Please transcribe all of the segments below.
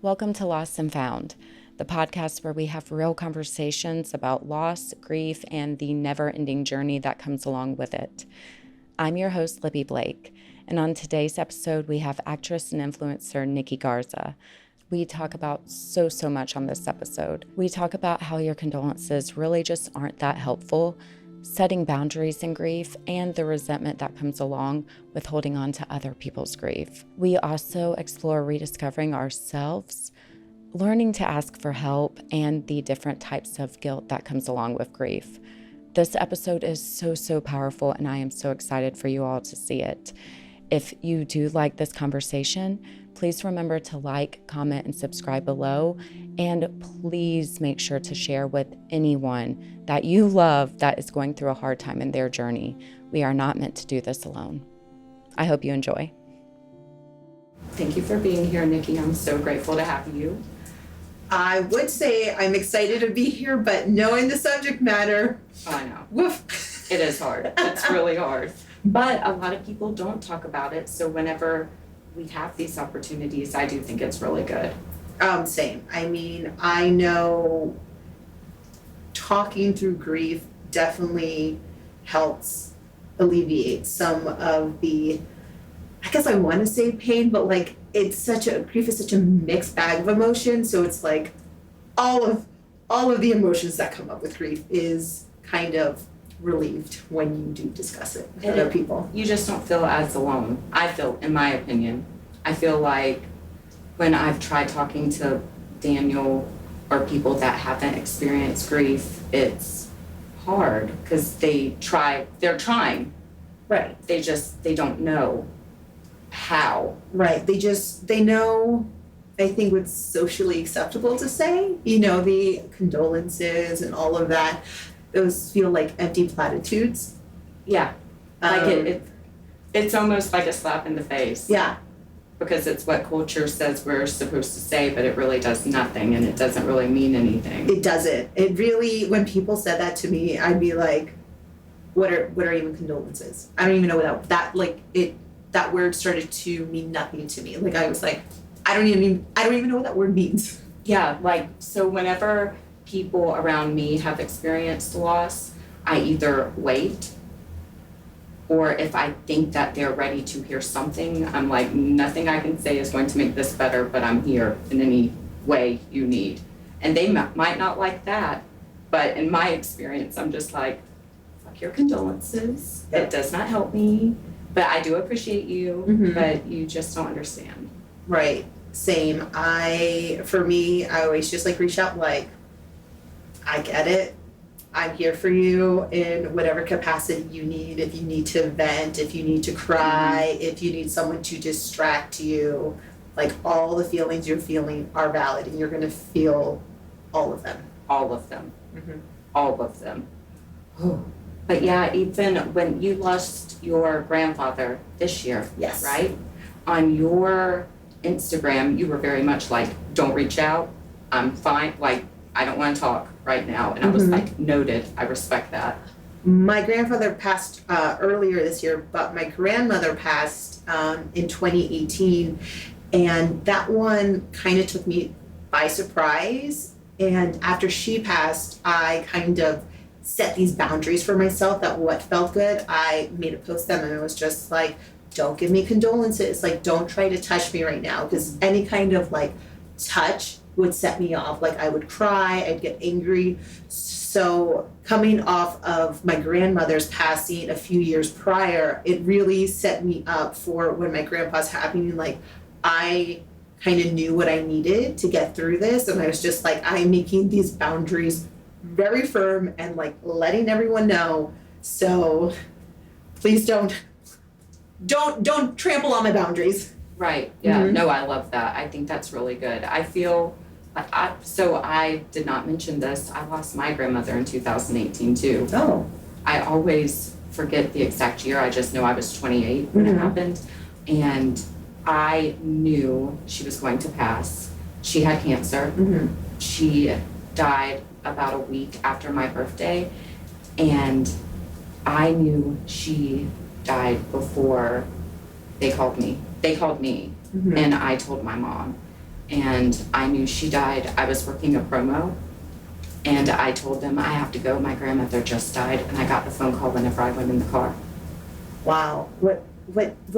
Welcome to Lost and Found, the podcast where we have real conversations about loss, grief, and the never-ending journey that comes along with it. I'm your host, Libby Blake, and on today's episode, we have actress and influencer Nikki Garza. We talk about so much on this episode. We talk about how your condolences really just aren't that helpful, setting boundaries in grief, and the resentment that comes along with holding on to other people's grief. We also explore rediscovering ourselves, learning to ask for help, and the different types of guilt that comes along with grief. This episode is so powerful, and I am so excited for you all to see it. If you do like this conversation, please remember to like, comment, and subscribe below. And please make sure to share with anyone that you love that is going through a hard time in their journey. We are not meant to do this alone. I hope you enjoy. Thank you for being here, Nikki. I'm so grateful to have you. I would say I'm excited to be here, but knowing the subject matter, I know. Woof. It is hard. It's really hard. But a lot of people don't talk about it. So whenever we have these opportunities, I do think it's really good. Same. I mean, I know talking through grief definitely helps alleviate some of the, I guess I want to say pain, but like grief is such a mixed bag of emotions. So it's like all of the emotions that come up with grief is kind of relieved when you do discuss it with other people. You just don't feel as alone. I feel, in my opinion, I feel like when I've tried talking to Daniel or people that haven't experienced grief, it's hard because they're trying. Right. They don't know how. Right. They know, I think, what's socially acceptable to say, the condolences and all of that. Those feel like empty platitudes. Yeah. Like it's almost like a slap in the face. Yeah. Because it's what culture says we're supposed to say, but it really does nothing and it doesn't really mean anything. It doesn't. It really, when people said that to me, I'd be like, what are even condolences? I don't even know what that word started to mean nothing to me. Like I was like, I don't even know what that word means. Yeah, so whenever people around me have experienced loss, I either wait, or if I think that they're ready to hear something, I'm like, nothing I can say is going to make this better, but I'm here in any way you need. And they might not like that, but in my experience, I'm just like, fuck your condolences. It does not help me, but I do appreciate you, but you just don't understand. Right, same. For me, I always just reach out like, I get it. I'm here for you in whatever capacity you need. If you need to vent, if you need to cry, if you need someone to distract you, all the feelings you're feeling are valid and you're going to feel all of them. All of them. All of them. But yeah, even when you lost your grandfather this year, yes, right? On your Instagram, you were very much like, don't reach out. I'm fine. I don't want to talk right now. And I was like, noted. I respect that. My grandfather passed earlier this year, but my grandmother passed in 2018. And that one kind of took me by surprise. And after she passed, I kind of set these boundaries for myself that what felt good. I made a post then and I was just like, don't give me condolences. Don't try to touch me right now. Because any kind of touch would set me off. I would cry, I'd get angry. So coming off of my grandmother's passing a few years prior, it really set me up for when my grandpa's happening. I kind of knew what I needed to get through this. And I was just I'm making these boundaries very firm and letting everyone know. So please don't trample on my boundaries. Right. Yeah. No, I love that. I think that's really good. I feel I did not mention this. I lost my grandmother in 2018 too. Oh. I always forget the exact year. I just know I was 28 when it happened. And I knew she was going to pass. She had cancer. She died about a week after my birthday. And I knew she died before they called me. They called me and I told my mom. and I knew she died. I was working a promo, and I told them, I have to go, my grandmother just died, and I got the phone call whenever I went in the car. Wow.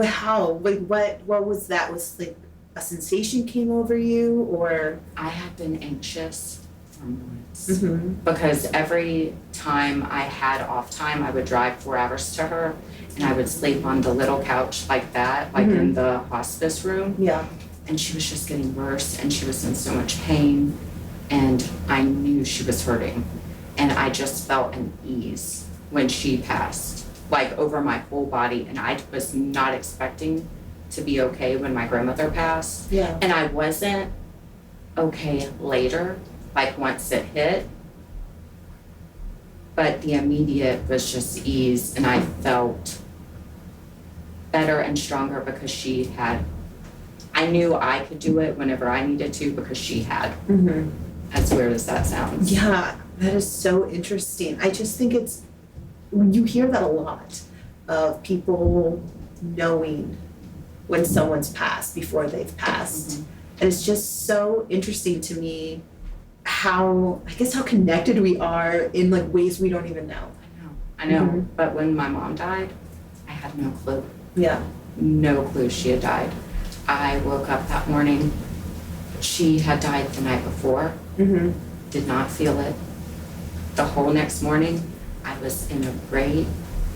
How? What was that? Was like a sensation came over you, or? I had been anxious for months, Mm-hmm. because every time I had off time, I would drive 4 hours to her, and I would sleep on the little couch like that, like in the hospice room. Yeah. And she was just getting worse, and she was in so much pain, and I knew she was hurting. And I just felt an ease when she passed, like over my whole body, and I was not expecting to be okay when my grandmother passed. Yeah. And I wasn't okay later, like once it hit. But the immediate was just ease, and I felt better and stronger because I knew I could do it whenever I needed to because she had. Mm-hmm. As weird as that sounds. Yeah, that is so interesting. I just think you hear that a lot of people knowing when someone's passed before they've passed. Mm-hmm. And it's just so interesting to me how connected we are in like ways we don't even know. I know. Mm-hmm. But when my mom died, I had no clue. Yeah. No clue she had died. I woke up that morning. She had died the night before. Mm-hmm. Did not feel it. The whole next morning, I was in a great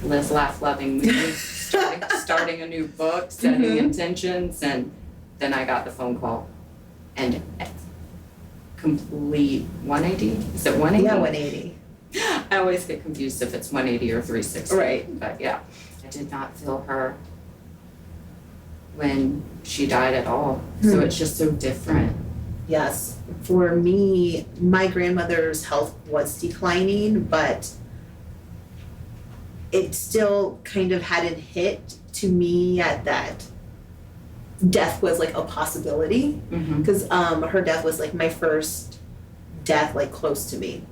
live, laugh, loving mood, starting a new book, setting intentions, and then I got the phone call. And complete 180? Is it 180? Yeah, 180. I always get confused if it's 180 or 360. Right. But yeah, I did not feel her when she died at all. So it's just so different. Yes. For me, my grandmother's health was declining, but it still kind of hadn't hit to me yet that death was like a possibility. Mm-hmm. Because her death was like my first death like close to me.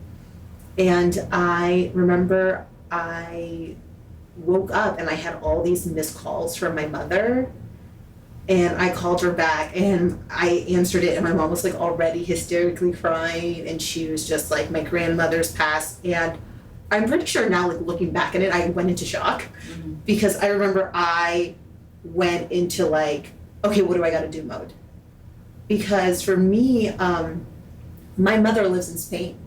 And I remember I woke up and I had all these missed calls from my mother. And I called her back and I answered it, and my mom was like already hysterically crying, and she was just like, my grandmother's passed. And I'm pretty sure now, like looking back at it, I went into shock. Mm-hmm. Because I remember I went into like, okay, what do I gotta do mode? Because for me, my mother lives in Spain.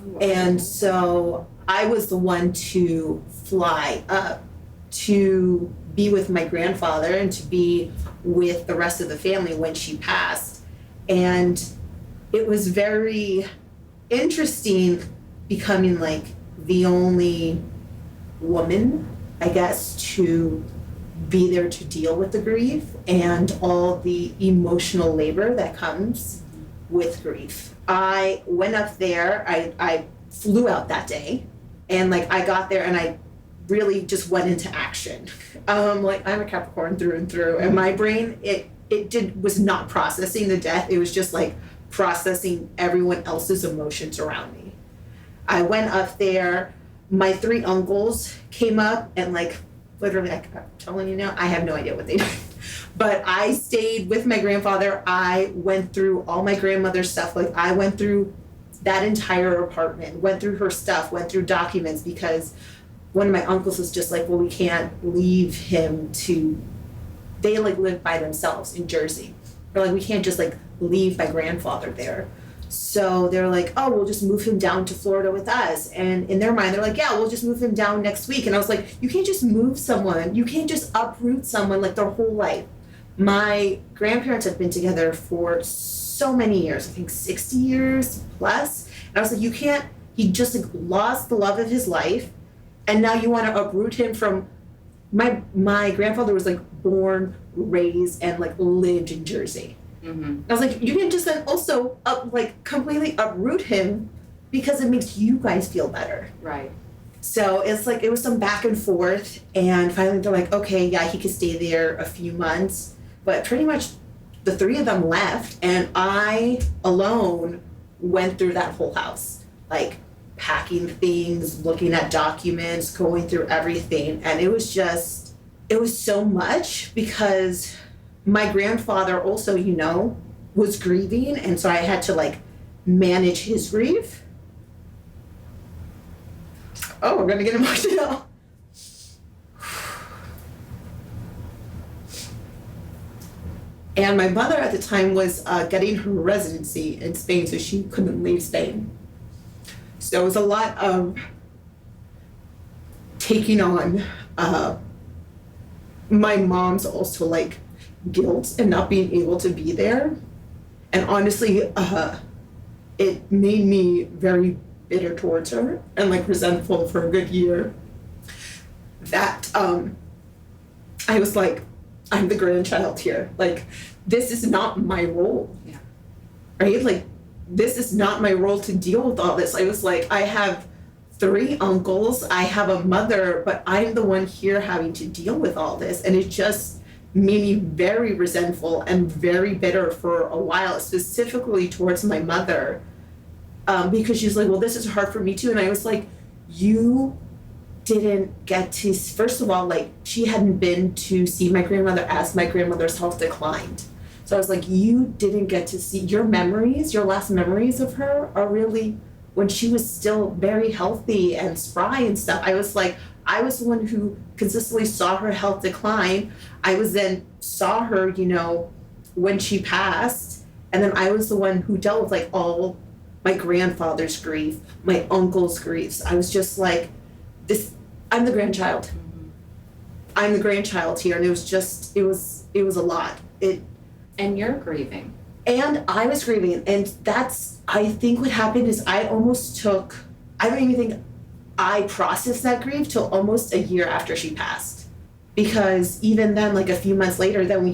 Oh, And so I was the one to fly up to be with my grandfather and to be with the rest of the family when she passed. And it was very interesting becoming like the only woman, I guess, to be there to deal with the grief and all the emotional labor that comes with grief. I went up there, I flew out that day, and like I got there and I really just went into action. Like I'm a Capricorn through and through, and my brain, was not processing the death. It was just like processing everyone else's emotions around me. I went up there, my 3 uncles came up, and like literally, I'm telling you now, I have no idea what they did. But I stayed with my grandfather. I went through all my grandmother's stuff. Like I went through that entire apartment, went through her stuff, went through documents, because one of my uncles was just like, well, we can't leave him they like live by themselves in Jersey. They're like, we can't just like leave my grandfather there. So they're like, oh, we'll just move him down to Florida with us. And in their mind, they're like, yeah, we'll just move him down next week. And I was like, you can't just move someone. You can't just uproot someone like their whole life. My grandparents have been together for so many years, I think 60 years plus. And I was like, you can't, he just like lost the love of his life. And now you want to uproot him from, my grandfather was like born, raised, and like lived in Jersey. Mm-hmm. I was like, you can just then also completely uproot him because it makes you guys feel better. Right. So it's like, it was some back and forth, and finally they're like, okay, yeah, he could stay there a few months. But pretty much the 3 of them left, and I alone went through that whole house, like packing things, looking at documents, going through everything. And it was so much, because my grandfather also, was grieving, and so I had to like manage his grief. Oh, we're gonna get emotional. And my mother at the time was getting her residency in Spain, so she couldn't leave Spain. So it was a lot of taking on my mom's also like guilt and not being able to be there. And honestly, it made me very bitter towards her and like resentful for a good year. That I was like, I'm the grandchild here. Like, this is not my role. Yeah. Right? Like, this is not my role to deal with all this. I was like, I have 3 uncles, I have a mother, but I'm the one here having to deal with all this. And it just made me very resentful and very bitter for a while, specifically towards my mother. Because she's like, well, this is hard for me too. And I was like, you didn't get to, first of all, like, she hadn't been to see my grandmother as my grandmother's health declined. So I was like, you didn't get to see your memories, your last memories of her are really when she was still very healthy and spry and stuff. I was like, I was the one who consistently saw her health decline. I was then saw her, you know, when she passed. And then I was the one who dealt with like all my grandfather's grief, my uncle's griefs. I was just like, this, I'm the grandchild. Mm-hmm. I'm the grandchild here. And it was just, it was a lot. And you're grieving. And I was grieving. And that's, I think what happened is I almost took, I don't even think I processed that grief till almost a year after she passed. Because even then, like a few months later, then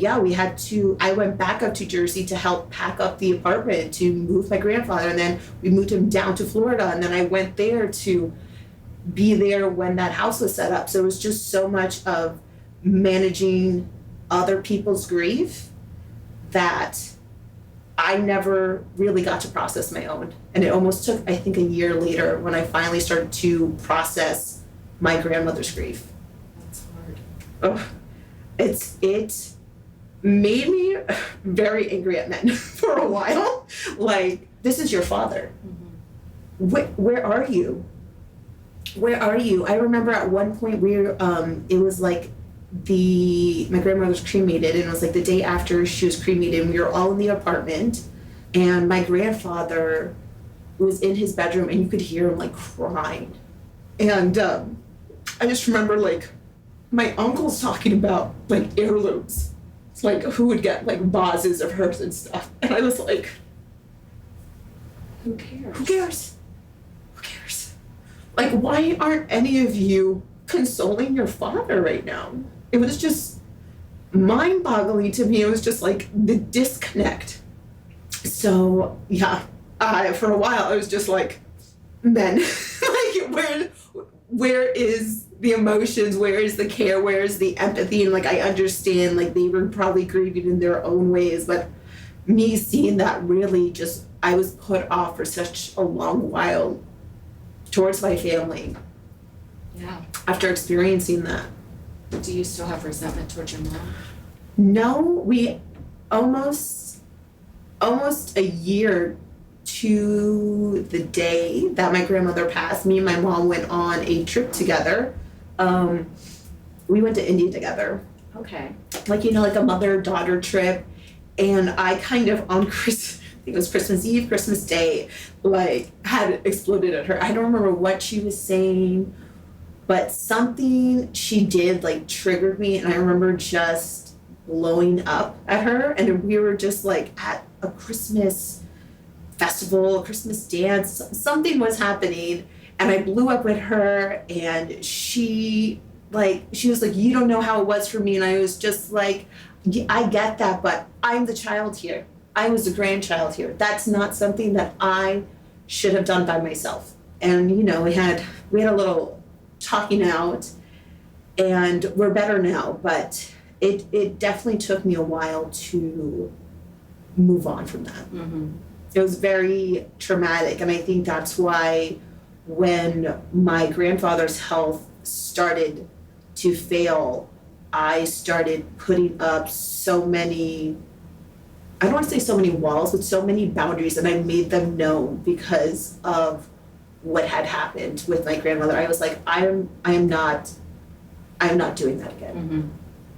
I went back up to Jersey to help pack up the apartment to move my grandfather. And then we moved him down to Florida. And then I went there to be there when that house was set up. So it was just so much of managing other people's grief that I never really got to process my own. And it almost took, I think, a year later when I finally started to process my grandmother's grief. That's hard. Oh, it made me very angry at men for a while. Like, this is your father. Mm-hmm. Where are you? Where are you? I remember at one point it was like my grandmother was cremated, and it was like the day after she was cremated, and we were all in the apartment, and my grandfather was in his bedroom, and you could hear him like crying. And I just remember like my uncles talking about like heirlooms. It's like who would get like vases of hers and stuff. And I was like, who cares? Who cares? Who cares? Like, why aren't any of you consoling your father right now? It was just mind-boggling to me. It was just like the disconnect. So yeah, for a while I was just like, men, like where is the emotions? Where is the care? Where is the empathy? And like I understand, like they were probably grieving in their own ways, but me seeing that really just, I was put off for such a long while towards my family. Yeah. After experiencing that. Do you still have resentment towards your mom? No, we almost a year to the day that my grandmother passed, me and my mom went on a trip together. We went to India together. Okay. Like, you know, like a mother-daughter trip. And I kind of on Christmas, I think it was Christmas Eve, Christmas Day, like had exploded at her. I don't remember what she was saying, but something she did like triggered me, and I remember just blowing up at her. And we were just like at a Christmas festival, a Christmas dance, something was happening, and I blew up with her, and she was like, you don't know how it was for me. And I was just like, I get that, but I'm the child here. I was the grandchild here. That's not something that I should have done by myself. And you know, we had a little talking out, and we're better now, but it definitely took me a while to move on from that. Mm-hmm. It was very traumatic, and I think that's why when my grandfather's health started to fail, I started putting up so many I don't want to say so many walls, but so many boundaries, and I made them known because of what had happened with my grandmother. I was like, I'm not doing that again. Mm-hmm.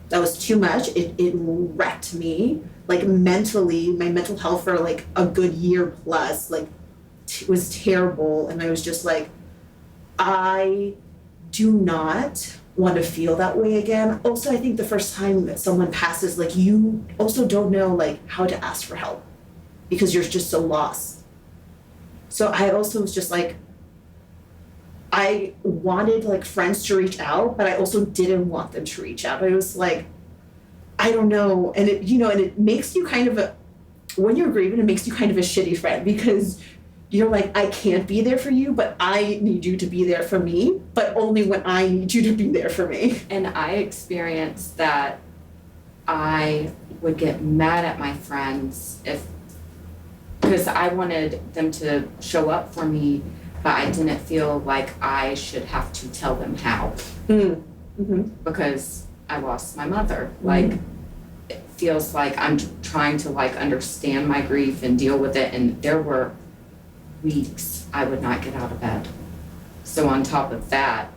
That was too much. It wrecked me, like mentally, my mental health for like a good year plus, like was terrible. And I was just like, I do not want to feel that way again. Also, I think the first time that someone passes, like you also don't know like how to ask for help because you're just so lost. So I also was just like, I wanted like friends to reach out, but I also didn't want them to reach out. I was like, I don't know. And it, and it makes you kind of when you're grieving, it makes you kind of a shitty friend because you're like, I can't be there for you, but I need you to be there for me, but only when I need you to be there for me. And I experienced that I would get mad at my friends because I wanted them to show up for me, but I didn't feel like I should have to tell them how. Mm-hmm. Because I lost my mother. Mm-hmm. Like, it feels like I'm trying to like understand my grief and deal with it, and there were weeks I would not get out of bed. So on top of that,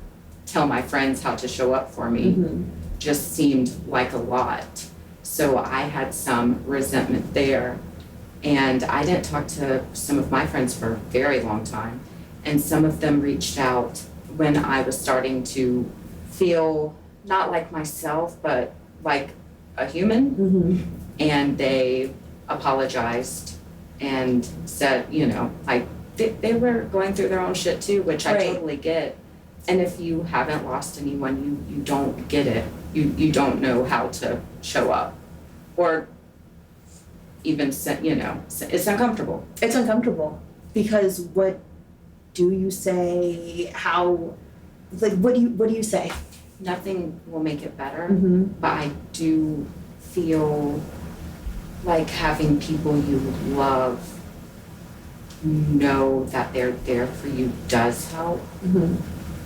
tell my friends how to show up for me just seemed like a lot. So I had some resentment there, and I didn't talk to some of my friends for a very long time, and some of them reached out when I was starting to feel not like myself but like a human, and they apologized and said, like they were going through their own shit too, which I totally get. And if you haven't lost anyone, you don't get it. You don't know how to show up, or even it's uncomfortable. It's uncomfortable because what do you say? How, like, what do you say? Nothing will make it better, Mm-hmm. but I do feel like having people you love know that they're there for you does help. Mm-hmm.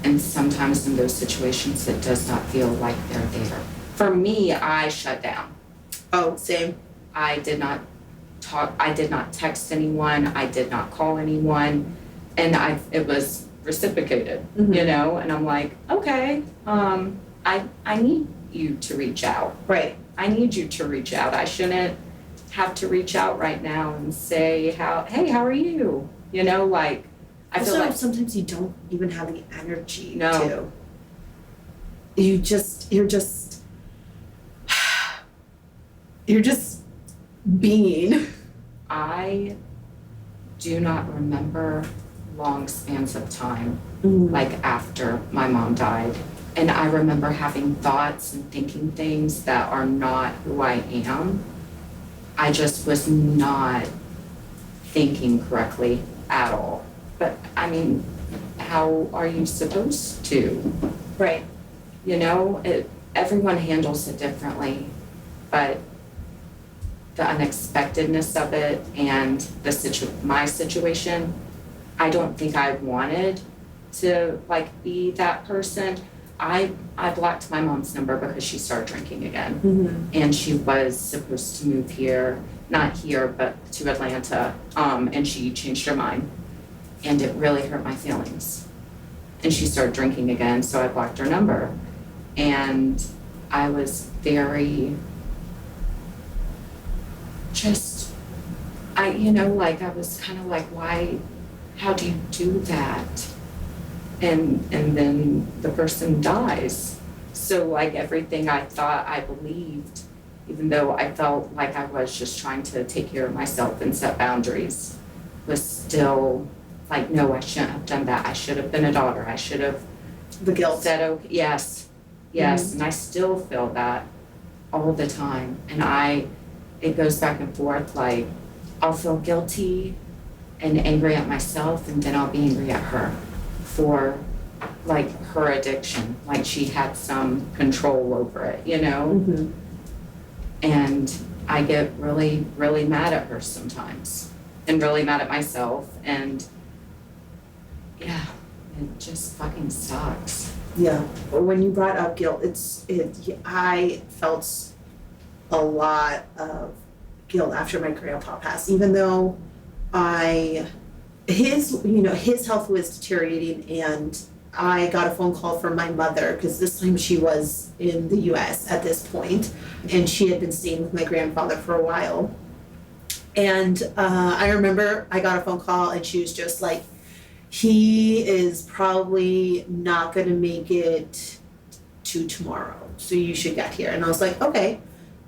And sometimes in those situations, it does not feel like they're there. For me, I shut down. Oh, same. I did not talk, I did not text anyone, I did not call anyone, and it was reciprocated, Mhm. And I'm like, okay, I need you to reach out. Right. I need you to reach out. I shouldn't have to reach out right now and say, hey, how are you? Like, I also, feel like sometimes you don't even have the energy No. to. You're just being. I do not remember long spans of time, like after my mom died. And I remember having thoughts and thinking things that are not who I am. I just was not thinking correctly at all. But I mean, how are you supposed to? Right. Everyone handles it differently, but the unexpectedness of it and my situation, I don't think I wanted to be that person. I blocked my mom's number because she started drinking again. Mm-hmm. And she was supposed to move here, not here, but to Atlanta, and she changed her mind. And it really hurt my feelings. And she started drinking again, so I blocked her number. And I was very I was kind of like, why, how do you do that? And then the person dies. So everything I thought I believed, even though I felt like I was just trying to take care of myself and set boundaries, was still like, no, I shouldn't have done that. I should have been a daughter. I should have The guilt. said, okay, yes. And I still feel that all the time. And it goes back and forth, like I'll feel guilty and angry at myself, and then I'll be angry at her for her addiction, like she had some control over it, Mm-hmm. And I get really, really mad at her sometimes, and really mad at myself, and yeah, it just fucking sucks. Yeah. But when you brought up guilt, I felt a lot of guilt after my grandpa passed, even though his health was deteriorating, and I got a phone call from my mother, because this time she was in the US at this point, and she had been staying with my grandfather for a while. And I remember I got a phone call, and she was just like, he is probably not going to make it to tomorrow, so you should get here. And I was like, okay.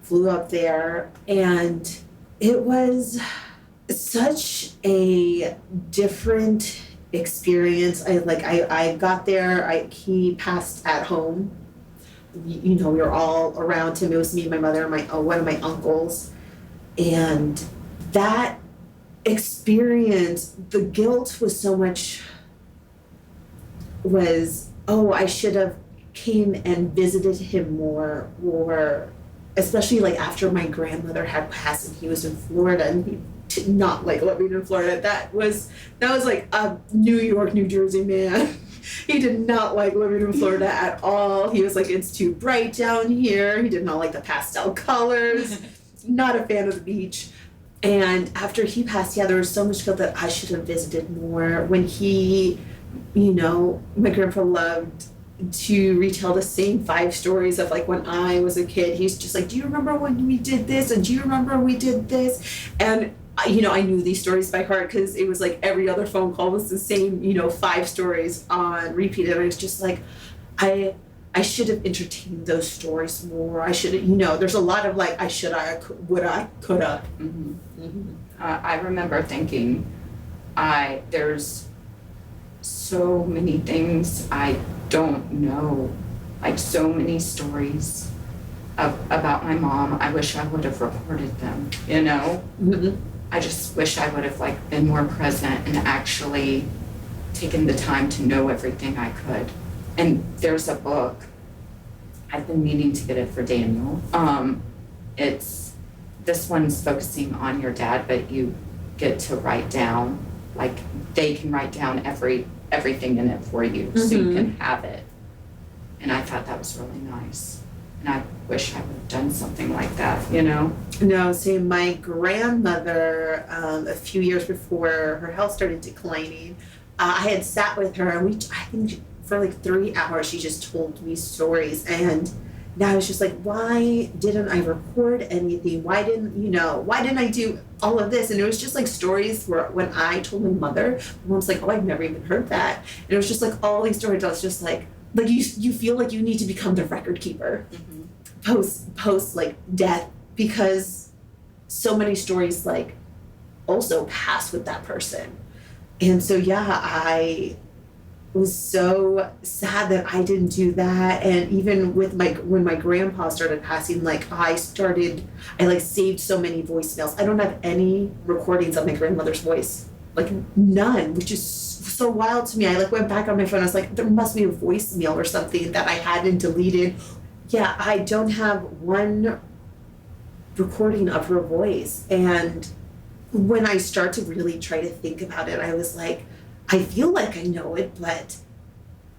Flew up there, and it was such a different experience. I got there, he passed at home. We were all around him. It was me and my mother and one of my uncles. And that experience, the guilt was so much, I should have came and visited him more, or especially like after my grandmother had passed and he was in Florida, and he did not like living in Florida. That was like a New York, New Jersey man. He did not like living in Florida at all. He was like, it's too bright down here. He did not like the pastel colors. Not a fan of the beach. And after he passed, there was so much guilt that I should have visited more. When he, my grandpa loved to retell the same 5 stories of like when I was a kid. He's just like, do you remember when we did this? And do you remember we did this? And I knew these stories by heart, because it was like every other phone call was the same, 5 stories on repeat. And I was just like, I should have entertained those stories more. I should have, there's a lot of like, I should, I, would I, could I. Mm-hmm. Mm-hmm. I remember thinking, there's so many things I don't know, like so many stories about my mom. I wish I would have recorded them, Mm-hmm. I just wish I would have like been more present and actually taken the time to know everything I could. And there's a book, I've been meaning to get it for Daniel. This one's focusing on your dad, but you get to write down, like they can write down everything in it for you, so you can have it. And I thought that was really nice. And I wish I would have done something like that, No, see, my grandmother, a few years before her health started declining, I had sat with her, and I think for like 3 hours, she just told me stories. And now I was just like, why didn't I record anything? Why didn't I do all of this? And it was just like stories where when I told my mother, my mom's like, oh, I've never even heard that. And it was just like all these stories. I was just like you feel like you need to become the record keeper post like death, because so many stories like also pass with that person. And so I was so sad that I didn't do that. And even with when my grandpa started passing, like I saved so many voicemails. I don't have any recordings of my grandmother's voice, like none, which is so wild to me. I like went back on my phone. I was like, there must be a voicemail or something that I hadn't deleted. Yeah, I don't have one recording of her voice. And when I start to really try to think about it, I was like, I feel like I know it, but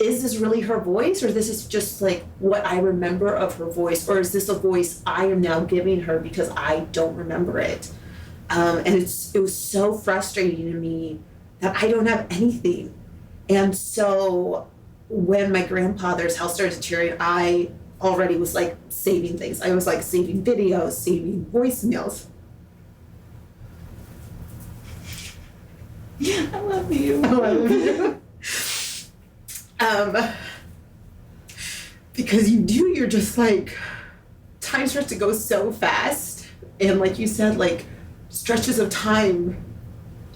is this really her voice, or this is just like what I remember of her voice, or is this a voice I am now giving her because I don't remember it? And it was so frustrating to me that I don't have anything. And so when my grandfather's health started deteriorating, I already was like saving things. I was like saving videos, saving voicemails. I love you. Oh, I love you. Because you're just like, time starts to go so fast. And like you said, like stretches of time,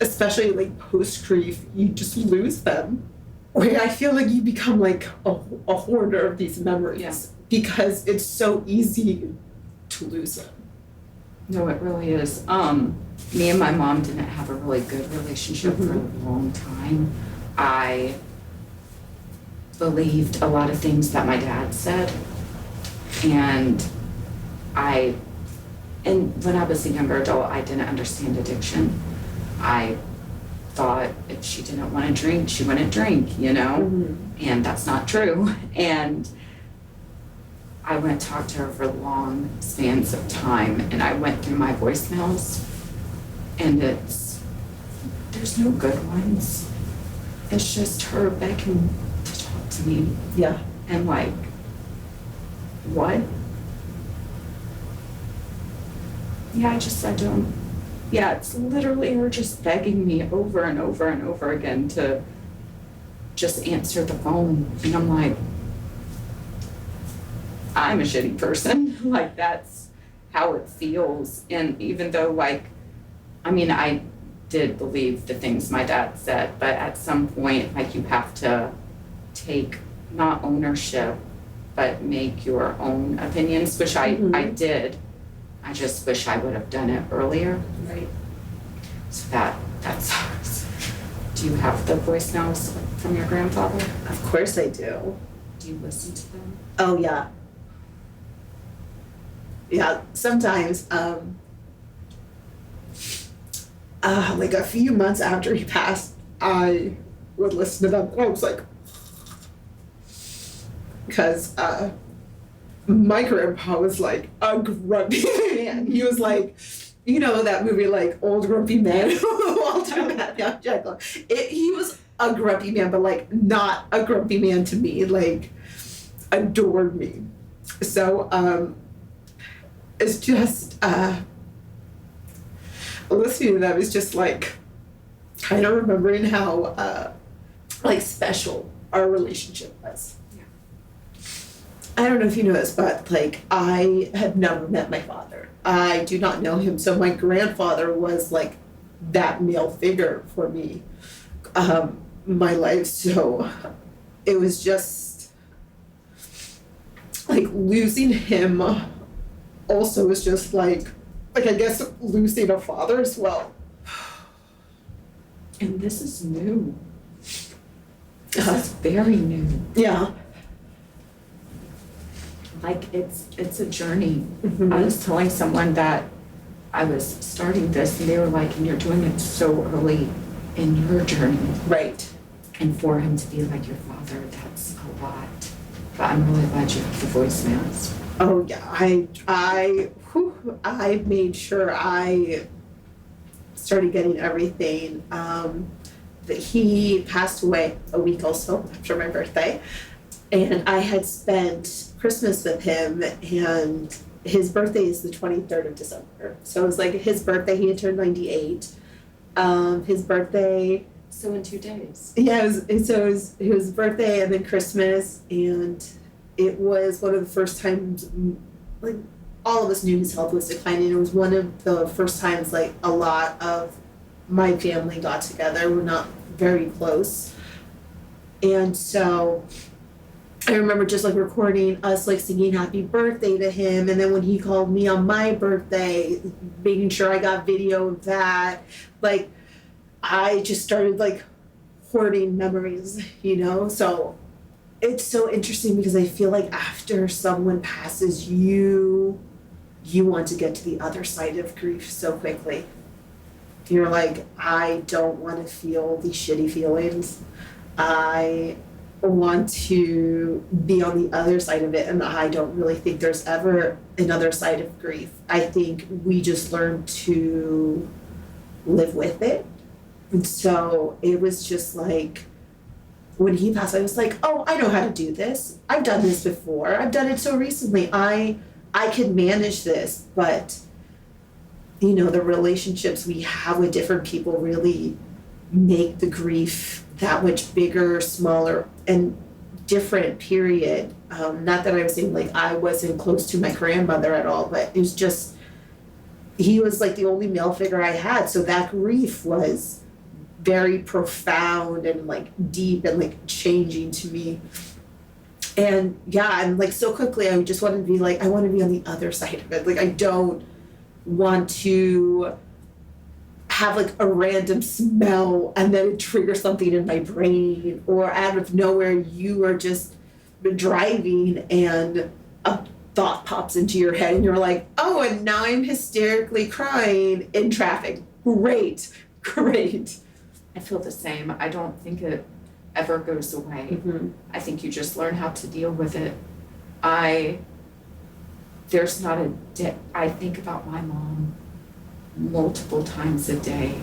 especially like post-grief, you just lose them. Where I feel like you become like a hoarder of these memories, because it's so easy to lose them. No, it really is. Me and my mom didn't have a really good relationship for a long time. I believed a lot of things that my dad said. And when I was a younger adult, I didn't understand addiction. I thought if she didn't want to drink, she wouldn't drink, And that's not true. And I went and talked to her for long spans of time, and I went through my voicemails, and there's no good ones. It's just her begging to talk to me. Yeah. And like, what? Yeah, I don't. Yeah, it's literally her just begging me over and over and over again to just answer the phone. And I'm like, I'm a shitty person. Like, that's how it feels. And even though, like, I mean, I did believe the things my dad said, but at some point, like, you have to take not ownership, but make your own opinions, which I did. I just wish I would have done it earlier. Right. So that sucks. Do you have the voicemails from your grandfather? Of course I do. Do you listen to them? Oh, yeah. Yeah, sometimes, like a few months after he passed, I would listen to them, and I was like, because my grandpa was like a grumpy man. He was like, you know that movie, like Old Grumpy Man, Walter Matthau Jekyll. He was a grumpy man, but like not a grumpy man to me, like adored me. So it's just listening to them is just like kind of remembering how like special our relationship was. I don't know if you know this, but like I had never met my father. I do not know him. So my grandfather was like that male figure for me, my life. So it was just like losing him also was just like I guess losing a father as well. And this is new. This is very new. Yeah. Like it's a journey. Mm-hmm. I was telling someone that I was starting this, and they were like, and you're doing it so early in your journey. Right. And for him to be like your father, that's a lot. But I'm really glad you have the voicemails. Oh yeah, I made sure I started getting everything. That he passed away a week also after my birthday, and I had spent Christmas with him, and his birthday is the 23rd of December. So it was like his birthday. He had turned 98. His birthday. So in 2 days. Yeah, it was his birthday and then Christmas, and it was one of the first times, like, all of us knew his health was declining. It was one of the first times, like, a lot of my family got together. We're not very close. And so I remember just, like, recording us, like, singing happy birthday to him. And then when he called me on my birthday, making sure I got video of that. Like, I just started, like, hoarding memories, you know? So it's so interesting because I feel like after someone passes, you want to get to the other side of grief so quickly. You're like, I don't want to feel these shitty feelings. I want to be on the other side of it, and I don't really think there's ever another side of grief. I think we just learn to live with it. And so it was just like, when he passed, I was like, oh, I know how to do this. I've done this before. I've done it so recently. I can manage this. But, you know, the relationships we have with different people really make the grief that much bigger, smaller, and different, period. Not that I was saying, like, I wasn't close to my grandmother at all, but it was just, he was, like, the only male figure I had. So that grief was very profound and, like, deep and, like, changing to me. And yeah, and, like, so quickly I just wanted to be like, I want to be on the other side of it. Like, I don't want to have, like, a random smell and then it triggers something in my brain, or out of nowhere you are just driving and a thought pops into your head and you're like, oh, and now I'm hysterically crying in traffic. Great. I feel the same. I don't think it ever goes away. Mm-hmm. I think you just learn how to deal with it. I there's not a day, I think about my mom multiple times a day.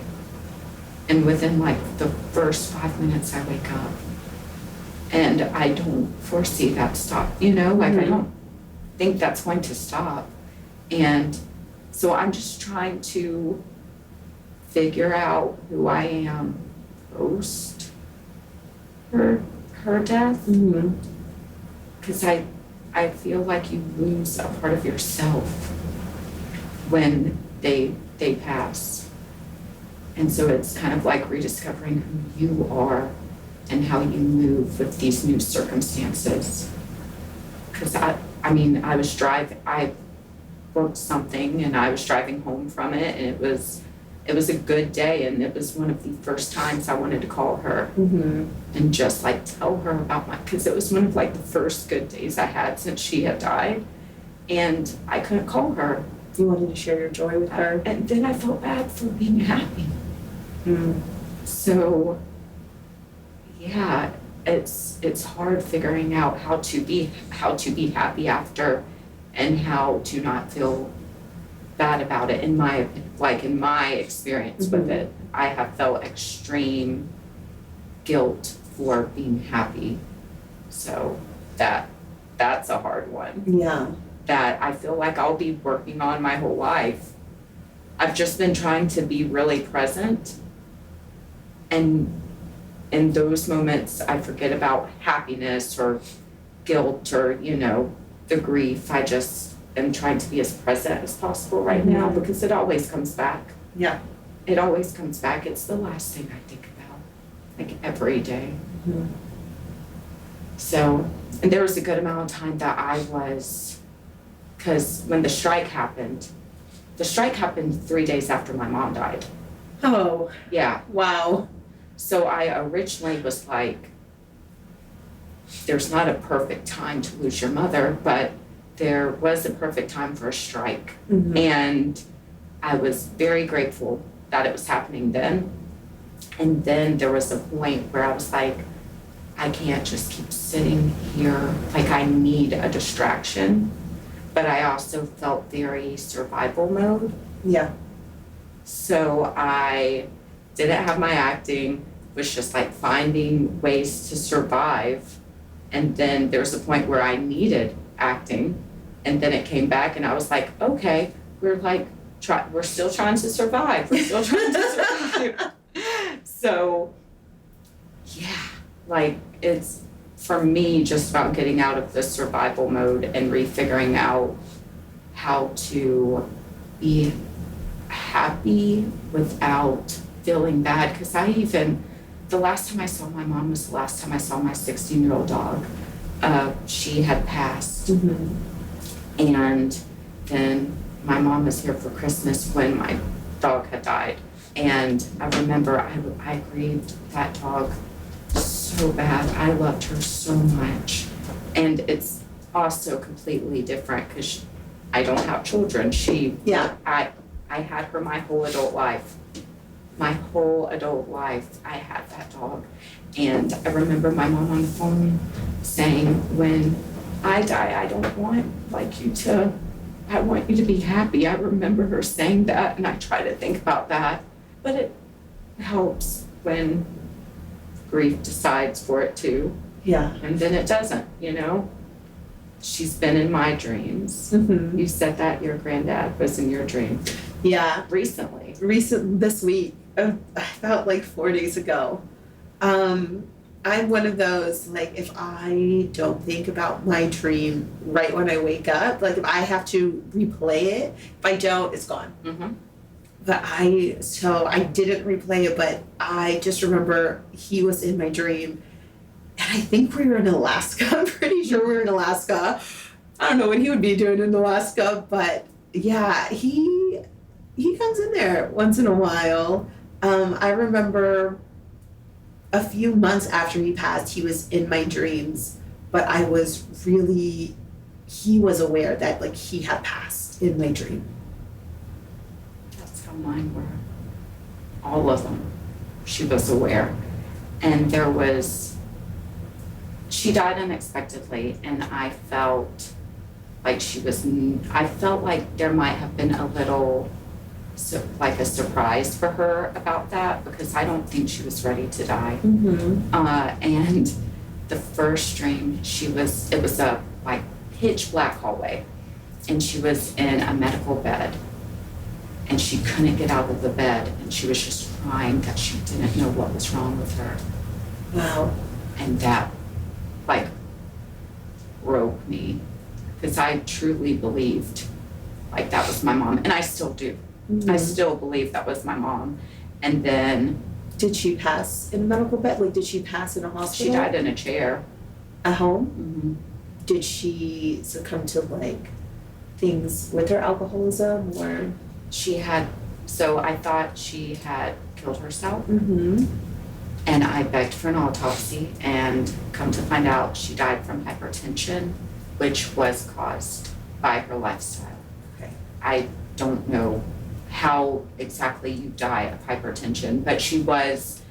And within like the first 5 minutes I wake up, and I don't foresee that stop, like I don't think that's going to stop. And so I'm just trying to figure out who I am post her death. Because I feel like you lose a part of yourself when they pass. And so it's kind of like rediscovering who you are and how you move with these new circumstances. Because I booked something and I was driving home from it, and it was a good day, and it was one of the first times I wanted to call her and just like tell her about because it was one of like the first good days I had since she had died, and I couldn't call her. You wanted to share your joy with her? And then I felt bad for being happy. So yeah, it's hard figuring out how to be happy after, and how to not feel bad about it. In my experience with it, I have felt extreme guilt for being happy. So that's a hard one. Yeah. That I feel like I'll be working on my whole life. I've just been trying to be really present, and in those moments I forget about happiness or guilt or the grief. I just am trying to be as present as possible right now, because it always comes back. Yeah. It always comes back. It's the last thing I think about, like every day. So, and there was a good amount of time that because when the strike happened 3 days after my mom died. Oh. Yeah. Wow. So I originally was like, there's not a perfect time to lose your mother, but there was a perfect time for a strike. And I was very grateful that it was happening then. And then there was a point where I was like, I can't just keep sitting here. Like, I need a distraction. But I also felt very survival mode. Yeah. So I didn't have my acting, was just like finding ways to survive. And then there was a point where I needed acting, and then it came back, and I was like, okay, we're still trying to survive. We're still trying to survive. So yeah, like, it's for me just about getting out of the survival mode and refiguring out how to be happy without feeling bad. Because the last time I saw my mom was the last time I saw my 16-year-old dog. She had passed. And then my mom was here for Christmas when my dog had died. And I remember I grieved that dog so bad. I loved her so much. And it's also completely different because I don't have children. I had her my whole adult life. My whole adult life, I had that dog. And I remember my mom on the phone saying, when I die, I want you to be happy. I remember her saying that, and I try to think about that. But it helps when grief decides for it to. Yeah. And then it doesn't, She's been in my dreams. You said that your granddad was in your dream. Yeah. Recently. This week, about like 4 days ago. I'm one of those, like, if I don't think about my dream right when I wake up, like if I have to replay it, if I don't, it's gone. But I didn't replay it, but I just remember he was in my dream. And I think we were in Alaska. I'm pretty sure we were in Alaska. I don't know what he would be doing in Alaska, but yeah, he comes in there once in a while. I remember a few months after he passed, he was in my dreams, but he was aware that like he had passed in my dream. That's how mine were. All of them. She was aware. And she died unexpectedly, and I felt like she was, I felt like there might have been a little, like a surprise for her about that, because I don't think she was ready to die. And the first dream, it was a like pitch black hallway, and she was in a medical bed, and she couldn't get out of the bed, and she was just crying that she didn't know what was wrong with her. Wow. And that like broke me, because I truly believed like that was my mom, and I still do. I still believe that was my mom. And then did she pass in a medical bed? Like, did she pass in a hospital? she died in a chair. At home? Did she succumb to like things with her alcoholism, or? So I thought she had killed herself. And I begged for an autopsy, and come to find out she died from hypertension, which was caused by her lifestyle. Okay. I don't know how exactly you die of hypertension, but she was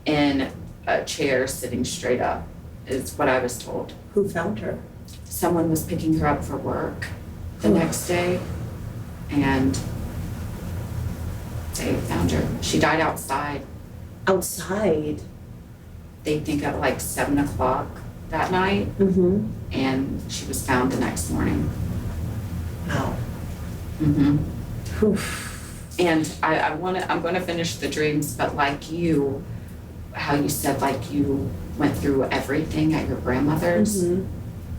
in a chair sitting straight up, is what I was told. Who found her? Someone was picking her up for work the next day, and they found her. She died outside. Outside? They think at like 7 o'clock that night, and she was found the next morning. Wow. And I'm gonna finish the dreams, but like you, how you said like you went through everything at your grandmother's,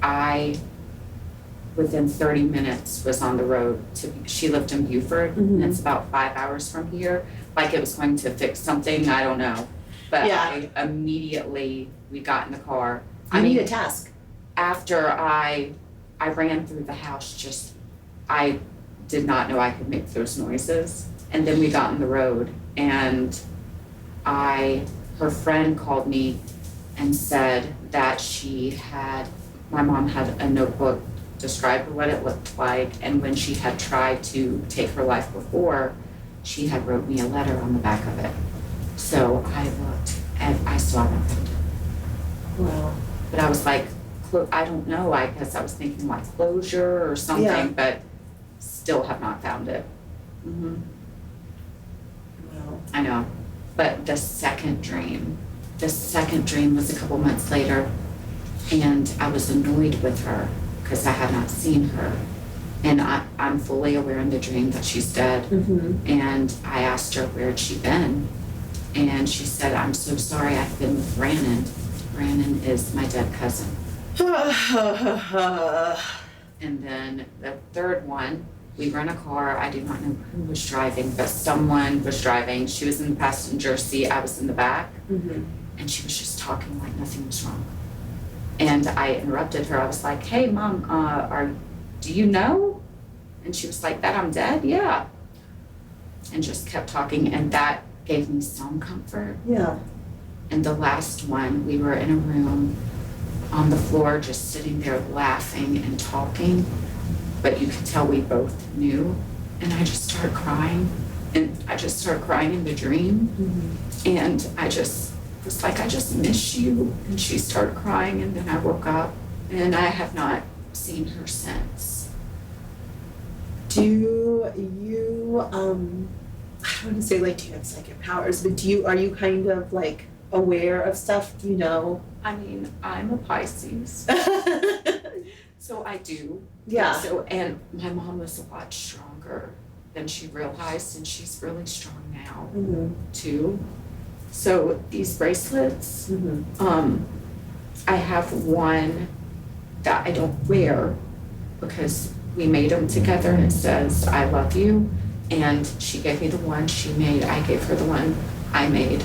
I, within 30 minutes, was on the road she lived in Buford, and it's about 5 hours from here. Like it was going to fix something, I don't know. But I immediately, we got in the car. I need a task. After I ran through the house, I did not know I could make those noises. And then we got on the road, and her friend called me and said that my mom had a notebook, described what it looked like, and when she had tried to take her life before, she had wrote me a letter on the back of it. So I looked, and I saw nothing. Wow. But I was like, I don't know, I guess I was thinking like closure or something, but still have not found it. Wow. I know. But the second dream was a couple months later, and I was annoyed with her because I had not seen her. And I'm fully aware in the dream that she's dead. And I asked her where had she been, and she said, "I'm so sorry, I've been with Brannon." Brannon is my dead cousin. And then the third one, we were in a car. I do not know who was driving, but someone was driving. She was in the passenger seat, I was in the back, and she was just talking like nothing was wrong. And I interrupted her. I was like, "Hey, Mom, do you know?" And she was like, "That I'm dead?" "Yeah." And just kept talking, and that gave me some comfort. Yeah. And the last one, we were in a room on the floor, just sitting there laughing and talking, but you could tell we both knew. And I just started crying, and I just started crying in the dream. And I just was like, "I just miss you." And she started crying, and then I woke up, and I have not seen her since. Do you, I don't want to say like, do you have psychic powers, but are you kind of like aware of stuff, you know? I mean, I'm a Pisces, so I do. Yeah. So, and my mom was a lot stronger than she realized, and she's really strong now, too. So these bracelets, I have one that I don't wear because we made them together, and it says, "I love you." And she gave me the one she made. I gave her the one I made.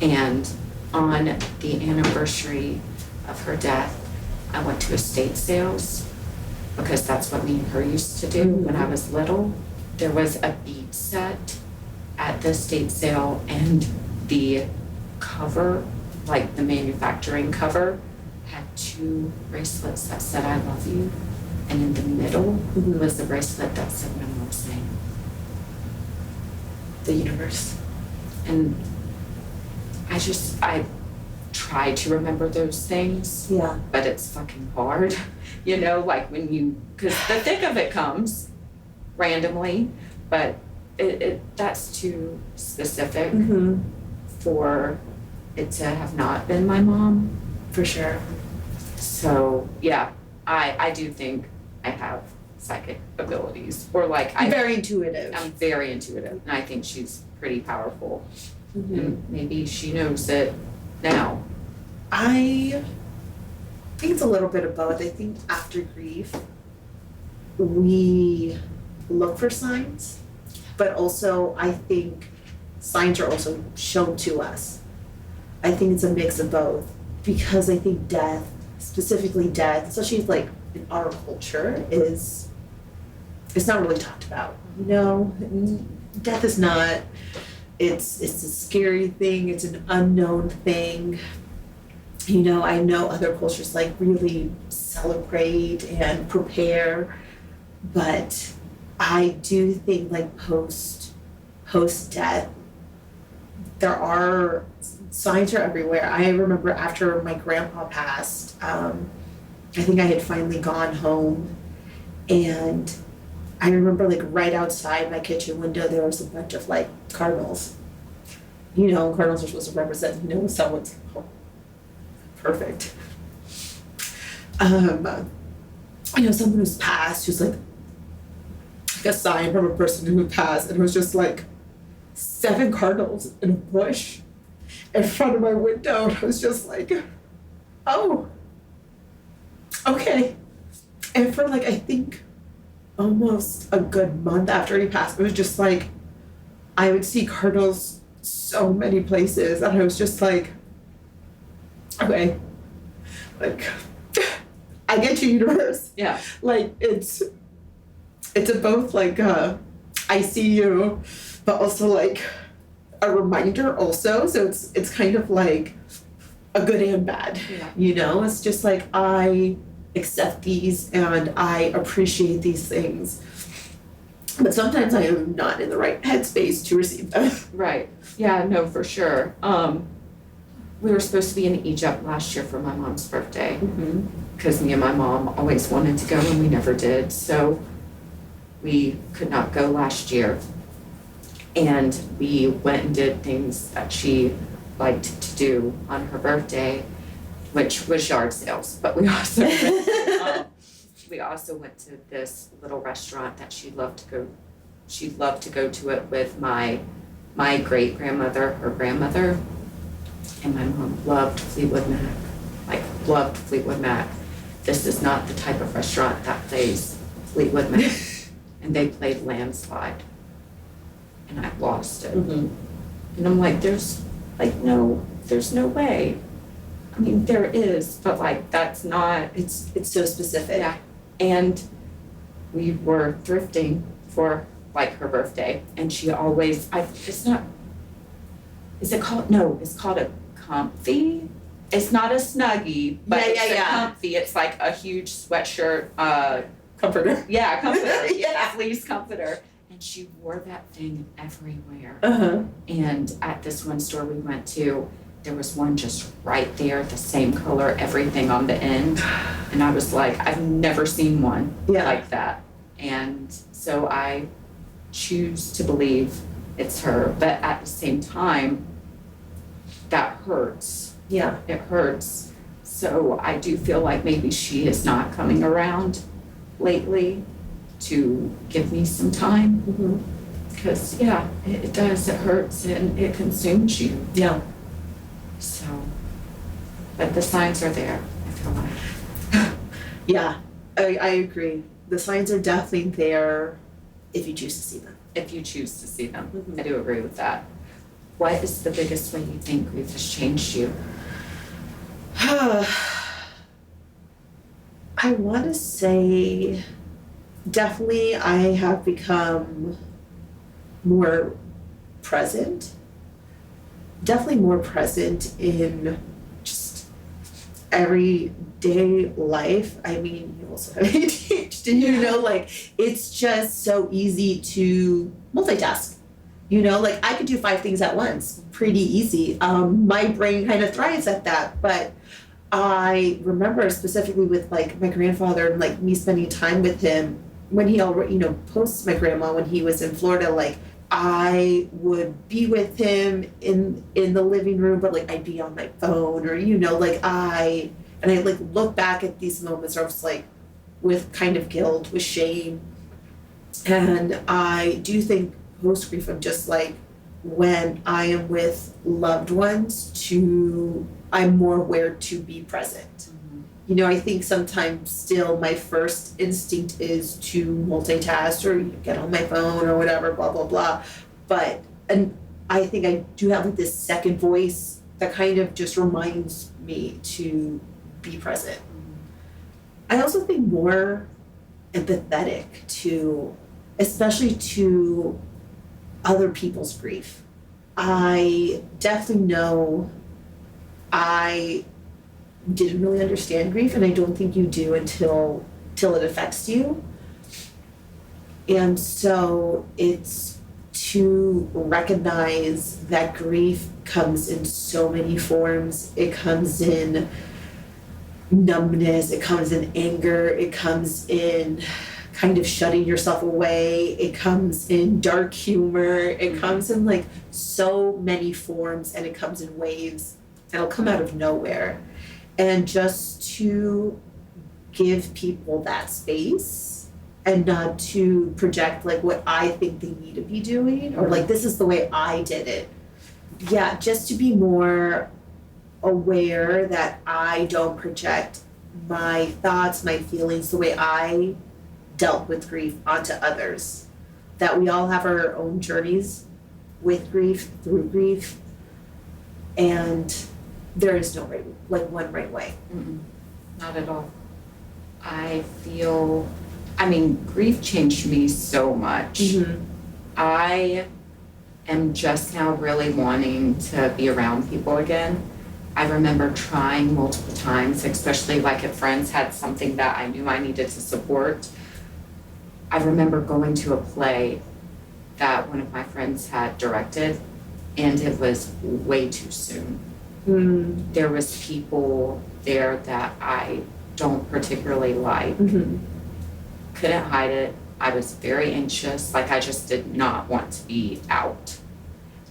And on the anniversary of her death, I went to estate sales because that's what me and her used to do when I was little. There was a bead set at the estate sale, and the cover, like the manufacturing cover, had 2 bracelets that said "I love you," and in the middle was the bracelet that said "No more saying." The universe. And I try to remember those things, Yeah. but it's fucking hard. you know, like when you, because the thick of it comes randomly, but that's too specific for it to have not been my mom. For sure. So yeah, I do think I have psychic abilities, or like I'm very intuitive. I'm very intuitive, and I think she's pretty powerful. And maybe she knows it now. I think it's a little bit of both. I think after grief, we look for signs, but also I think signs are also shown to us. I think it's a mix of both, because I think death, specifically death, especially like in our culture, it's not really talked about. You know, death is not. It's a scary thing. It's an unknown thing. You know, I know other cultures like really celebrate and prepare, but I do think like post death, there are signs are everywhere. I remember after my grandpa passed, I think I had finally gone home, and I remember like right outside my kitchen window there was a bunch of like cardinals. You know, cardinals are supposed to represent, you know, someone's perfect. You know, someone who's passed, who's like a sign from a person who passed, and it was just like 7 cardinals in a bush in front of my window, and I was just like, oh, okay. And for like, I think almost a good month after he passed, it was just like, I would see cardinals so many places, and I was just like, okay, like, I get you, universe. Yeah. Like, it's a both like, I see you, but also like a reminder also. So it's kind of like a good and bad, you know? It's just like, I accept these and I appreciate these things, but sometimes I am not in the right headspace to receive them. Right. Yeah, no, for sure. We were supposed to be in Egypt last year for my mom's birthday, because me and my mom always wanted to go and we never did. So we could not go last year. And we went and did things that she liked to do on her birthday, which was yard sales. But we also went to this little restaurant that she loved to go. She loved to go to it with my great grandmother, her grandmother, and my mom loved Fleetwood Mac. Like, loved Fleetwood Mac. This is not the type of restaurant that plays Fleetwood Mac. And they played Landslide. And I lost it. And I'm like, there's no way. I mean, there is, but like, that's not. It's so specific. Yeah. And we were thrifting for like her birthday, and she always, it's called a comfy. It's not a Snuggie, but it's a comfy. It's like a huge sweatshirt. Comforter. Yeah, comforter. Yeah, fleece comforter. And she wore that thing everywhere. And at this one store we went to, there was one just right there, the same color, everything on the end. And I was like, I've never seen one like that. And so I choose to believe it's her, but at the same time, that hurts. Yeah. It hurts. So I do feel like maybe she is not coming around lately to give me some time. Because, it does. It hurts and it consumes you. Yeah. So, but the signs are there, I feel like. Yeah, I agree. The signs are definitely there if you choose to see them. If you choose to see them. I do agree with that. What is the biggest way you think grief has changed you? I want to say definitely I have become more present. Definitely more present in just everyday life. I mean, you also have ADHD, you know, like it's just so easy to multitask. You know, like I could do 5 things at once, pretty easy. My brain kind of thrives at that, but I remember specifically with like my grandfather and like me spending time with him when he already, post my grandma when he was in Florida, like I would be with him in the living room, but like I'd be on my phone or like I like look back at these moments where I was like with kind of guilt, with shame. And I do think post grief I'm just like when I am with loved ones I'm more aware to be present. I think sometimes still my first instinct is to multitask or get on my phone or whatever, blah, blah, blah. And I think I do have like this second voice that kind of just reminds me to be present. I also think more empathetic especially to other people's grief. I definitely know I didn't really understand grief, and I don't think you do until it affects you. And so it's to recognize that grief comes in so many forms. It comes in numbness, it comes in anger, it comes in kind of shutting yourself away, it comes in dark humor, it comes in like so many forms, and it comes in waves, and it'll come out of nowhere. And just to give people that space and not to project like what I think they need to be doing or like this is the way I did it. Yeah, just to be more aware that I don't project my thoughts, my feelings, the way I dealt with grief onto others. That we all have our own journeys with grief, through grief, and there is no one right way. Not at all. Grief changed me so much. I am just now really wanting to be around people again. I remember trying multiple times, especially like if friends had something that I knew I needed to support. I remember going to a play that one of my friends had directed, and it was way too soon. There was people there that I don't particularly like. Couldn't hide it. I was very anxious. Like I just did not want to be out.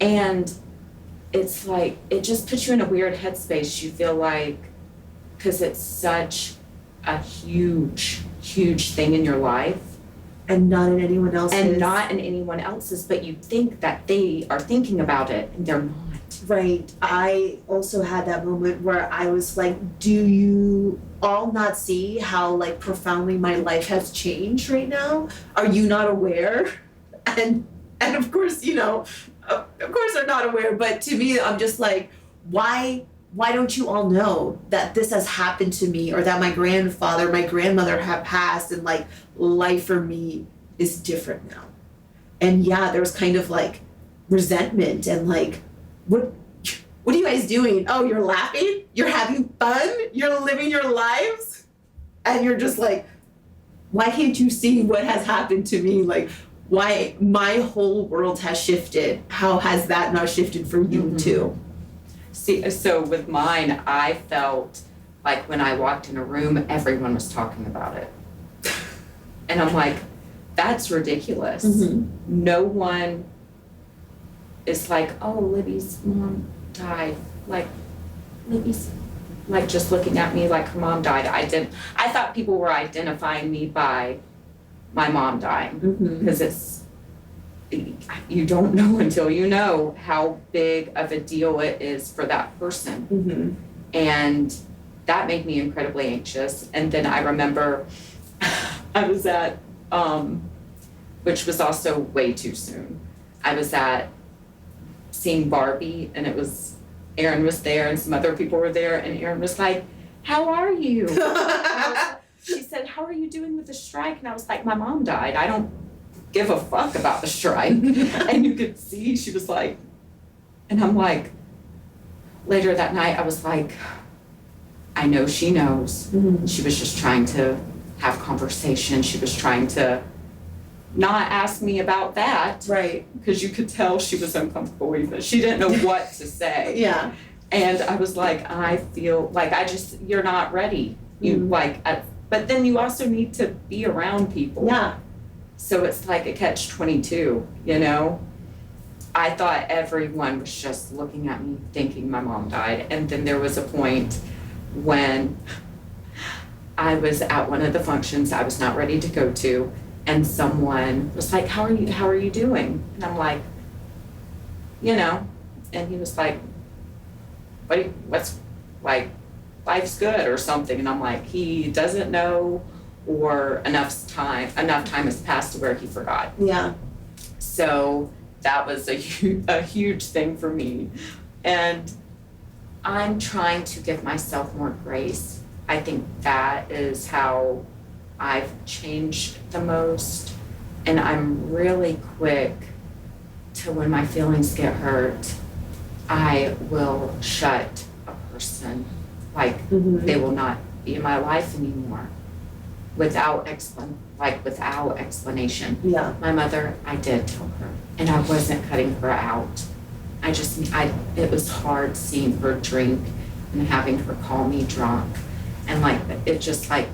And it's like, it just puts you in a weird headspace. You feel like, because it's such a huge, huge thing in your life. And not in anyone else's. And not in anyone else's, but you think that they are thinking about it, and they're not. Right. I also had that moment where I was like, do you all not see how like profoundly my life has changed right now? Are you not aware? And of course, of course they're not aware, but to me, I'm just like, why don't you all know that this has happened to me, or that my grandfather, my grandmother have passed, and like life for me is different now? And yeah, there was kind of like resentment and like, what are you guys doing? Oh, you're laughing? You're having fun? You're living your lives? And you're just like, why can't you see what has happened to me? Like, why my whole world has shifted. How has that not shifted for you too? See, so with mine, I felt like when I walked in a room, everyone was talking about it. And I'm like, that's ridiculous. No one is like, oh, Libby's mom died. Like, Libby's, like just looking at me like her mom died. I thought people were identifying me by my mom dying. Because you don't know until you know how big of a deal it is for that person. And that made me incredibly anxious. And then I remember I was at, which was also way too soon. I was at seeing Barbie, and Aaron was there and some other people were there, and Aaron was like, how are you? She said, how are you doing with the strike? And I was like, my mom died. I don't give a fuck about the strike. And you could see she was like, and I'm like, later that night I was like, I know she knows. She was just trying to have conversation. She was trying to not ask me about that. Right. Because you could tell she was uncomfortable with it. She didn't know what to say. Yeah. And I was like, I feel like you're not ready. But then you also need to be around people. Yeah. So it's like a catch-22, you know? I thought everyone was just looking at me thinking my mom died. And then there was a point when I was at one of the functions I was not ready to go to, and someone was like, how are you doing? And I'm like, you know, and he was like, what's like, life's good or something. And I'm like, he doesn't know, or enough time has passed to where he forgot. Yeah. So that was a huge thing for me. And I'm trying to give myself more grace. I think that is how I've changed the most. And I'm really quick to, when my feelings get hurt, I will shut a person. Like, they will not be in my life anymore without explanation. Yeah. My mother, I did tell her, and I wasn't cutting her out. It was hard seeing her drink and having her call me drunk. And like, it just like,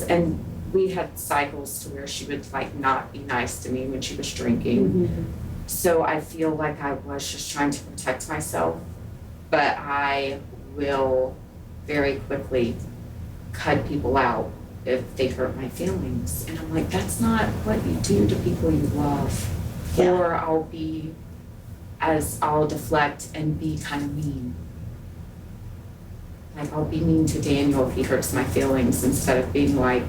and we had cycles to where she would like not be nice to me when she was drinking. So I feel like I was just trying to protect myself, but I will very quickly cut people out if they hurt my feelings. And I'm like, that's not what you do to people you love. Yeah. Or I'll deflect and be kind of mean. Like, I'll be mean to Daniel if he hurts my feelings, instead of being like,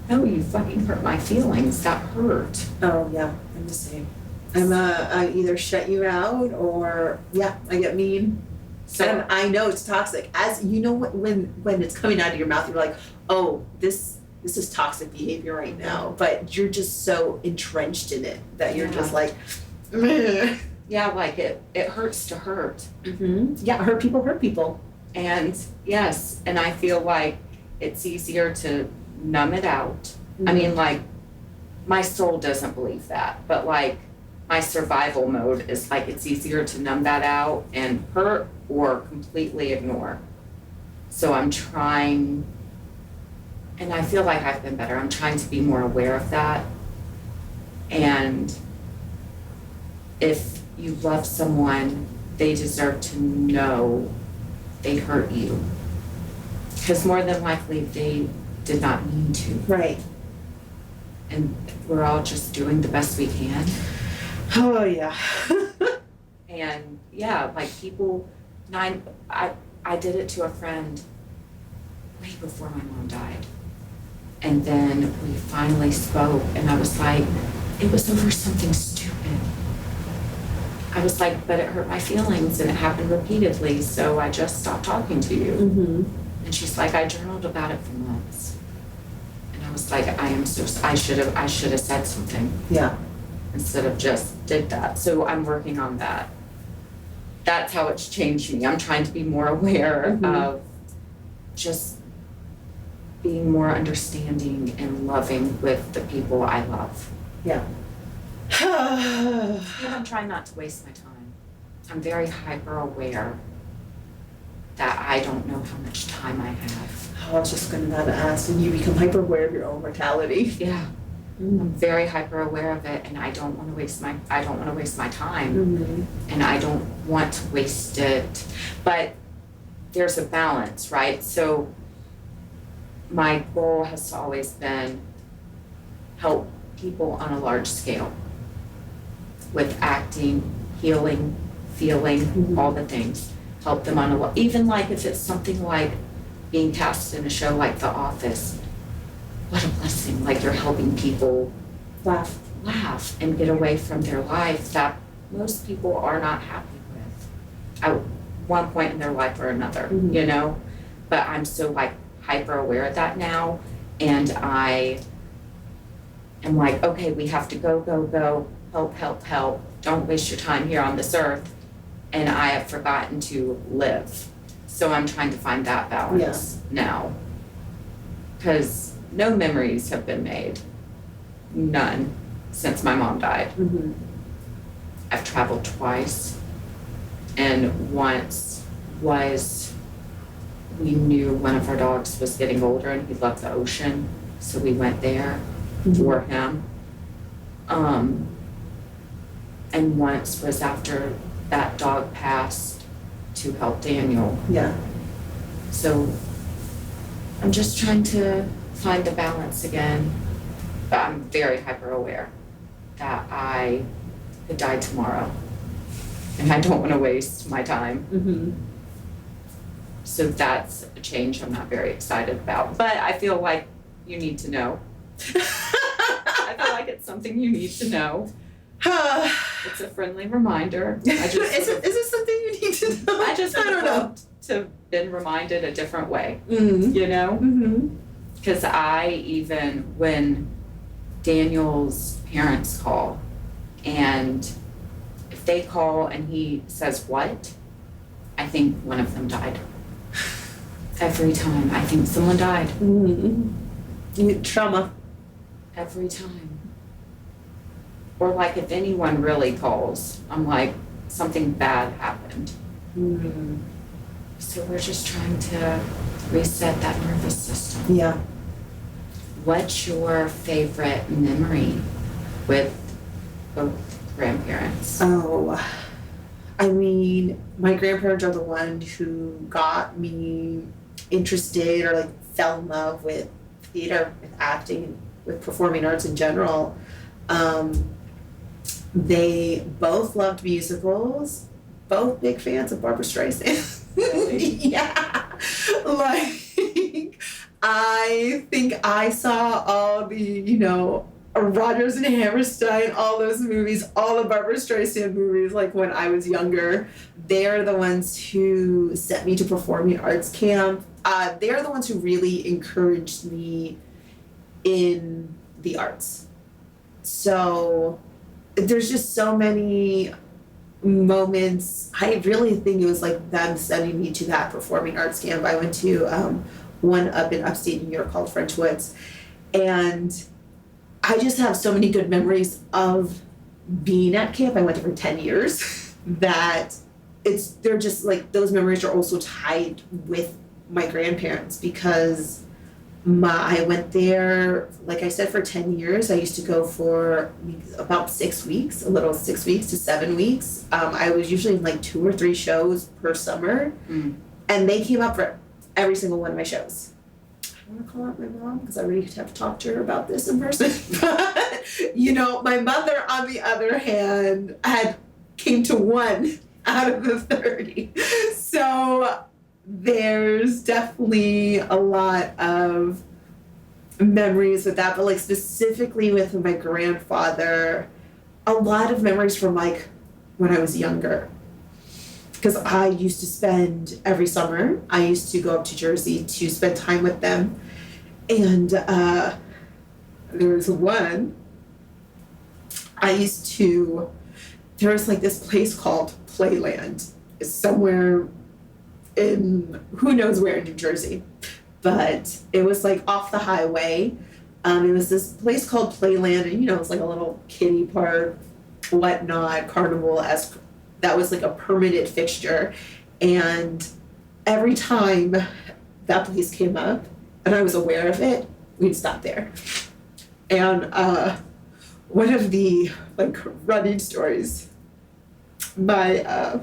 no, you fucking hurt my feelings, that hurt. Oh yeah, I'm the same. I either shut you out, or I get mean. So, and I know it's toxic. As you know, when it's coming out of your mouth, you're like, oh, this is toxic behavior right now. But you're just so entrenched in it that you're just like, meh. Yeah, like it hurts to hurt. Yeah, hurt people. And yes, and I feel like it's easier to numb it out. I mean, like, my soul doesn't believe that, but like, my survival mode is like, it's easier to numb that out and hurt or completely ignore. So I'm trying, and I feel like I've been better. I'm trying to be more aware of that. And if you love someone, they deserve to know they hurt you. Because more than likely, they did not mean to. Right. And we're all just doing the best we can. Oh yeah. And yeah, like people, I did it to a friend way before my mom died. And then we finally spoke, and I was like, it was over something stupid. I was like, but it hurt my feelings, and it happened repeatedly, so I just stopped talking to you. And she's like, I journaled about it for months. And I was like, I should have said something. Yeah. Instead of just did that. So I'm working on that. That's how it's changed me. I'm trying to be more aware of just being more understanding and loving with the people I love. Yeah. And I'm trying not to waste my time. I'm very hyper aware that I don't know how much time I have. I was just going to ask, and you become hyper aware of your own mortality. Yeah. I'm very hyper aware of it, and I don't want to waste my time. And I don't want to waste it. But there's a balance, right? So my goal has always been help people on a large scale with acting, healing, feeling, all the things. Help them on even like if it's something like being cast in a show like The Office. What a blessing, like you're helping people laugh and get away from their life that most people are not happy with at one point in their life or another, you know? But I'm so like hyper aware of that now, and I am like, okay, we have to go, help, don't waste your time here on this earth, and I have forgotten to live. So I'm trying to find that balance now, because no memories have been made. None since my mom died. I've traveled twice, and once was we knew one of our dogs was getting older and he loved the ocean, so we went there for him. And once was after that dog passed to help Daniel. Yeah. So I'm just trying to find the balance again, but I'm very hyper aware that I could die tomorrow and I don't want to waste my time. Mm-hmm. So that's a change I'm not very excited about, but I feel like you need to know. I feel like it's something you need to know. It's a friendly reminder. Is it something you need to know? I just would don't know. love to have been reminded a different way, Mm-hmm. you know? Mm-hmm. Because when Daniel's parents call, and if they call and he says, "What?" I think one of them died. Every time. I think someone died. Mm-hmm. Trauma. Every time. Or like if anyone really calls, I'm like, something bad happened. Mm-hmm. So we're just trying to reset that nervous system. Yeah. What's your favorite memory with both grandparents? Oh, I mean, my grandparents are the one who got me interested or like fell in love with theater, with acting, with performing arts in general. They both loved musicals, both big fans of Barbra Streisand. Really? Yeah. Like, I think I saw all the, Rodgers and Hammerstein, all those movies, all the Barbra Streisand movies, like when I was younger. They're the ones who sent me to performing arts camp. They're the ones who really encouraged me in the arts. So there's just so many moments. I really think it was like them sending me to that performing arts camp. I went to one up in upstate New York called French Woods, and I just have so many good memories of being at camp. I went there for 10 years that they're just like, those memories are also tied with my grandparents because I went there, like I said, for 10 years. I used to go for about 6 weeks, 6 weeks to 7 weeks. I was usually in like 2 or 3 shows per summer, and they came up for every single one of my shows. I want to call out my mom because I really have to talk to her about this in person. But, my mother, on the other hand, came to 1 out of the 30. So there's definitely a lot of memories with that, but like specifically with my grandfather, a lot of memories from like when I was younger. Because I used to spend every summer, I used to go up to Jersey to spend time with them. And there was one, there was like this place called Playland. It's somewhere in who knows where in New Jersey. But it was like off the highway. It was this place called Playland, and it was like a little kiddie park, whatnot, carnival-esque. That was like a permanent fixture. And every time that place came up, and I was aware of it, we'd stop there. And one of the like running stories, my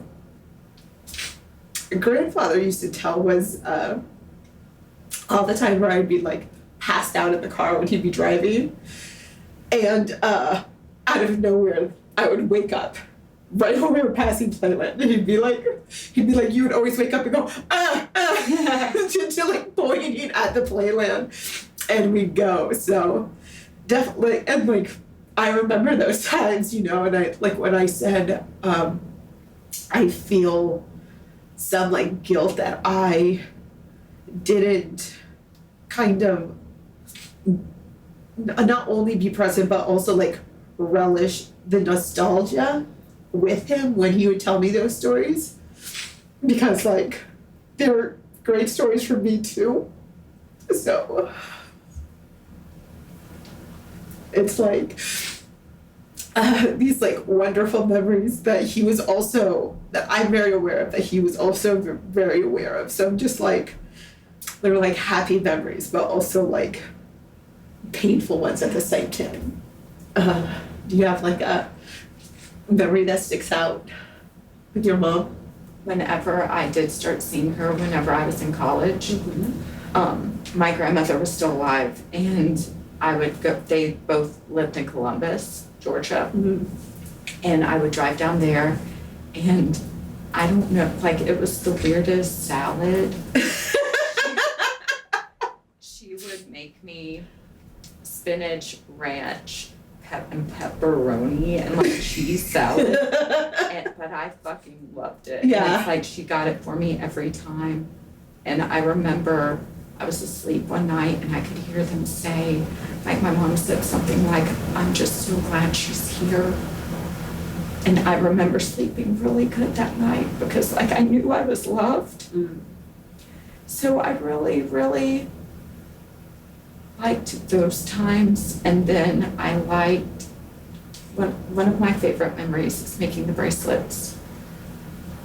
grandfather used to tell was all the time where I'd be like passed out in the car when he'd be driving, and out of nowhere I would wake up right when we were passing Playland, and he'd be like, you would always wake up and go to like pointing at the Playland, and we'd go. So definitely, and like I remember those times, and I like when I said I feel some like guilt that I didn't kind of not only be present but also like relish the nostalgia with him when he would tell me those stories, because like they're great stories for me too. So it's like these like wonderful memories that I'm very aware of, that he was also very aware of. So I'm just like, they were like happy memories, but also like painful ones at the same time. Do you have like a memory that sticks out with your mom? Whenever I did start seeing her, whenever I was in college, my grandmother was still alive, and I would go, they both lived in Columbus, Georgia, and I would drive down there, and I don't know, like it was the weirdest salad. She would make me spinach, ranch, and pepperoni, and like cheese salad, but I fucking loved it. Yeah. And it's like she got it for me every time, and I remember I was asleep one night and I could hear them say, like my mom said something like, "I'm just so glad she's here." And I remember sleeping really good that night because like I knew I was loved. So I really, really liked those times. And then I liked, one of my favorite memories is making the bracelets,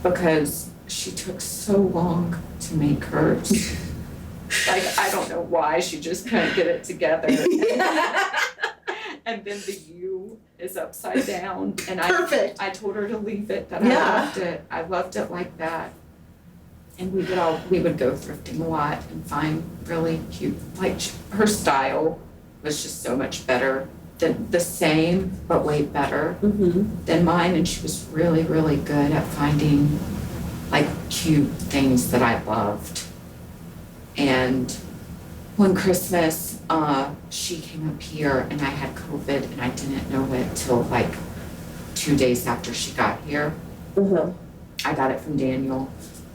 because she took so long to make hers. Like, I don't know why, she just couldn't get it together. And then the U is upside down. And Perfect. I told her to leave it, that I loved it. I loved it like that. And we would go thrifting a lot and find really cute, like her style was just so much better than the same, but way better than mine. And she was really, really good at finding like cute things that I loved. And one Christmas, she came up here and I had COVID and I didn't know it till like 2 days after she got here. I got it from Daniel.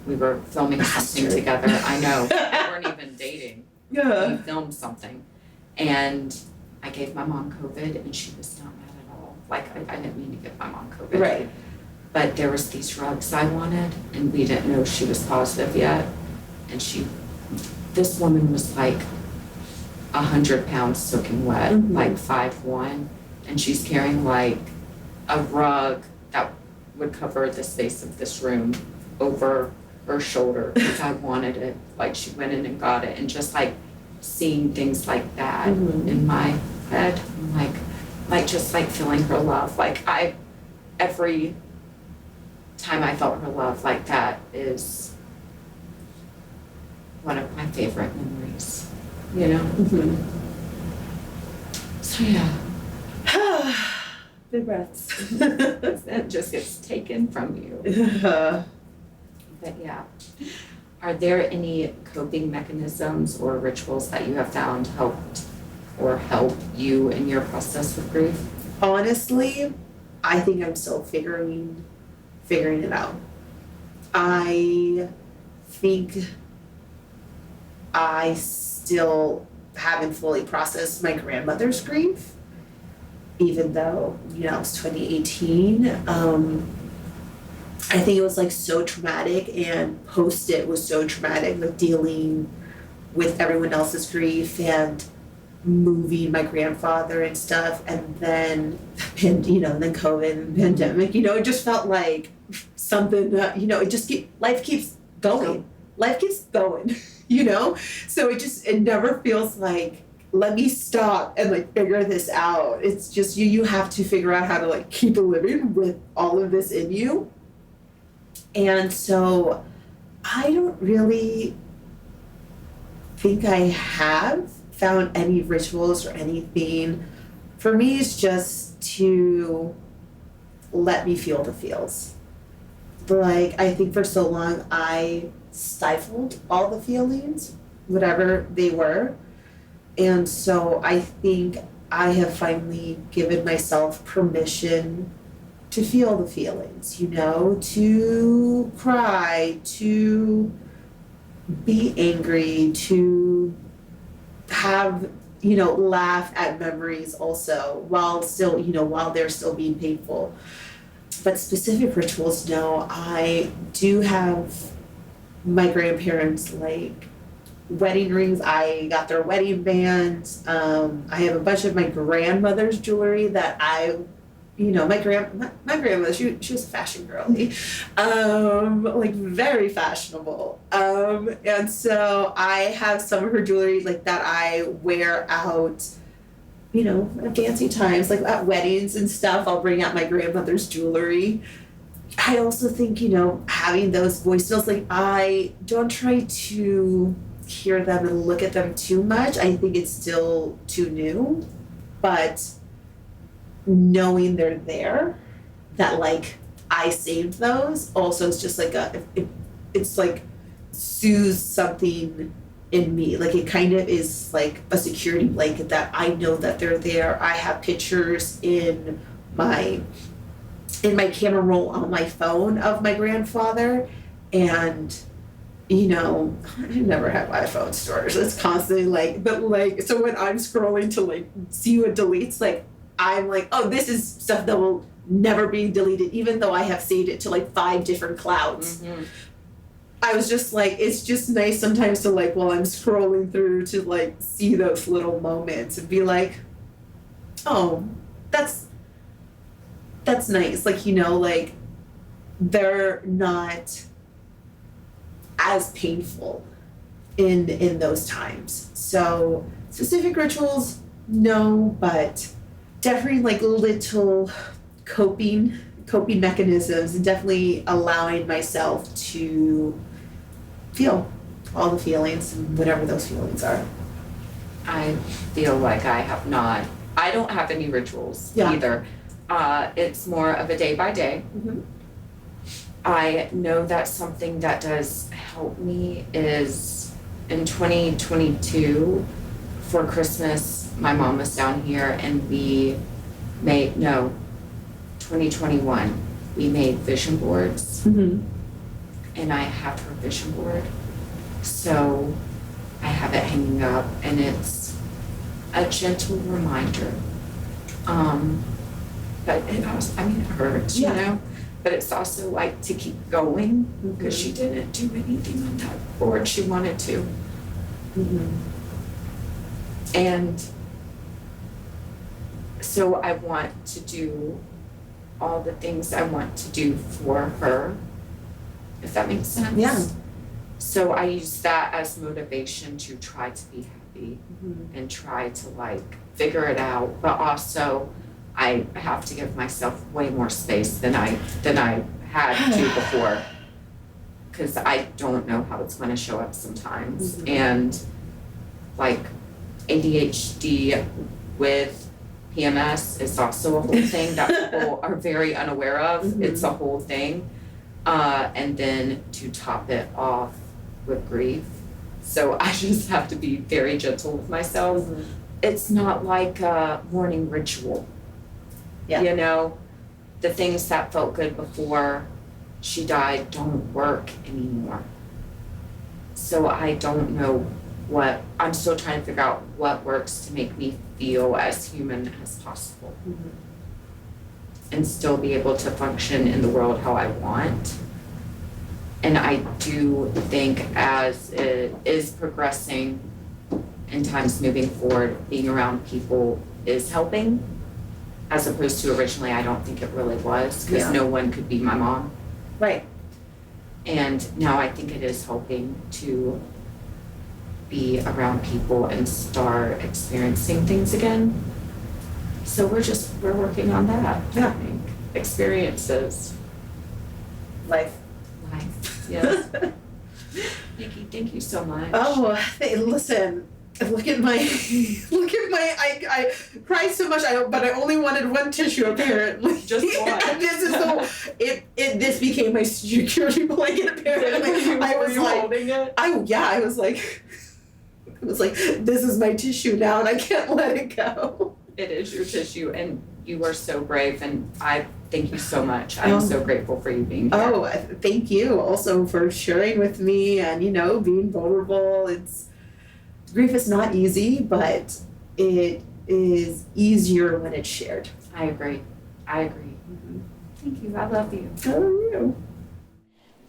We were filming something together. I know, we weren't even dating. We filmed something. And I gave my mom COVID and she was not mad at all. Like, I didn't mean to give my mom COVID. Right. But there was these rugs I wanted and we didn't know she was positive yet. And this woman was like 100 pounds soaking wet, like 5'1", and she's carrying like a rug that would cover the space of this room over her shoulder because I wanted it. Like she went in and got it, and just like seeing things like that in my head, I'm like just like feeling her love. Like every time I felt her love like that is one of my favorite memories, you know? So yeah. Big breaths. It just gets taken from you. But yeah. Are there any coping mechanisms or rituals that you have found helped or help you in your process with grief? Honestly, I think I'm still figuring it out. I think I still haven't fully processed my grandmother's grief, even though, it's 2018. I think it was like so traumatic, and post-it was so traumatic, like dealing with everyone else's grief and moving my grandfather and stuff, and then then COVID and pandemic, it just felt like something that, life keeps going. Life keeps going, So it never feels like, let me stop and like figure this out. It's just you have to figure out how to like keep living with all of this in you. And so I don't really think I have found any rituals or anything. For me, it's just to let me feel the feels. Like, I think for so long I stifled all the feelings, whatever they were. And so I think I have finally given myself permission to feel the feelings, to cry, to be angry, to have, laugh at memories also, while still, while they're still being painful. But specific rituals, no. I do have my grandparents, like, wedding rings. I got their wedding bands. I have a bunch of my grandmother's jewelry that I my grandmother, she was a fashion girly, like very fashionable. And so I have some of her jewelry like that I wear out, at fancy times, like at weddings and stuff. I'll bring out my grandmother's jewelry. I also think, having those voice notes, like I don't try to hear them and look at them too much. I think it's still too new, but knowing they're there, that like I saved those, also it's just like it's like soothes something in me. Like it kind of is like a security blanket that I know that they're there. I have pictures in my camera roll on my phone of my grandfather, and I never have iPhone storage. It's constantly like, but like, so when I'm scrolling to like see what deletes, like I'm like, oh, this is stuff that will never be deleted, even though I have saved it to like 5 different clouds. Mm-hmm. I was just like, it's just nice sometimes to like, while I'm scrolling through, to like see those little moments and be like, oh, that's nice. Like, like they're not as painful in those times. So specific rituals, no, but definitely like little coping mechanisms, and definitely allowing myself to feel all the feelings and whatever those feelings are. I feel like I don't have any rituals either. It's more of a day by day. Mm-hmm. I know that something that does help me is in 2022 for Christmas, my mom was down here and 2021, we made vision boards. Mm-hmm. And I have her vision board. So I have it hanging up, and it's a gentle reminder. But it hurts, but it's also like to keep going, because she didn't do anything on that board she wanted to. Mm-hmm. And so I want to do all the things I want to do for her, if that makes sense. Yeah. So I use that as motivation to try to be happy, and try to like figure it out, but also I have to give myself way more space than I had to before, because I don't know how it's going to show up sometimes. Mm-hmm. And like ADHD with PMS is also a whole thing that people are very unaware of. Mm-hmm. It's a whole thing. And then to top it off with grief. So I just have to be very gentle with myself. Mm-hmm. It's not like a morning ritual. Yeah. The things that felt good before she died don't work anymore. So I don't know I'm still trying to figure out what works to make me feel as human as possible. Mm-hmm. And still be able to function in the world how I want. And I do think as it is progressing and times moving forward, being around people is helping, as opposed to originally I don't think it really was, because no one could be my mom. Right. And now I think it is helping to be around people and start experiencing things again. So we're working on that. Yeah. I think. Experiences. Life. Yes. Nikki, thank you so much. Oh, listen. Look at my, I cried so much, but I only wanted one tissue apparently. Just one. This became my security blanket apparently. I was like, holding it? I was like, this is my tissue now and I can't let it go. It is your tissue, and you are so brave, and I thank you so much. I'm so grateful for you being here. Oh, thank you also for sharing with me and, being vulnerable. Grief is not easy, but it is easier when it's shared. I agree. Mm-hmm. Thank you. I love you. I love you.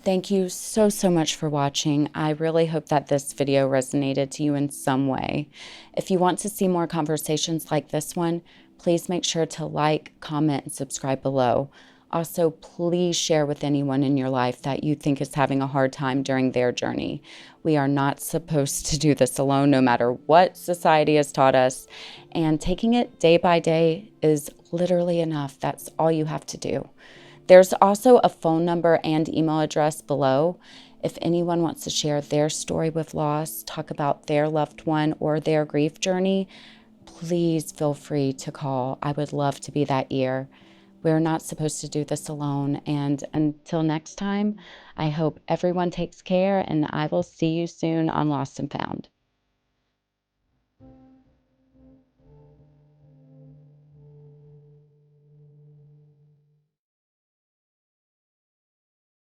Thank you so much for watching. I really hope that this video resonated to you in some way. If you want to see more conversations like this one, Please make sure to like, comment, and subscribe below. Also, please share with anyone in your life that you think is having a hard time during their journey. We are not supposed to do this alone, no matter what society has taught us. And taking it day by day is literally enough. That's all you have to do. There's also a phone number and email address below. If anyone wants to share their story with loss, talk about their loved one or their grief journey, please feel free to call. I would love to be that ear. We're not supposed to do this alone. And until next time, I hope everyone takes care, and I will see you soon on Lost and Found.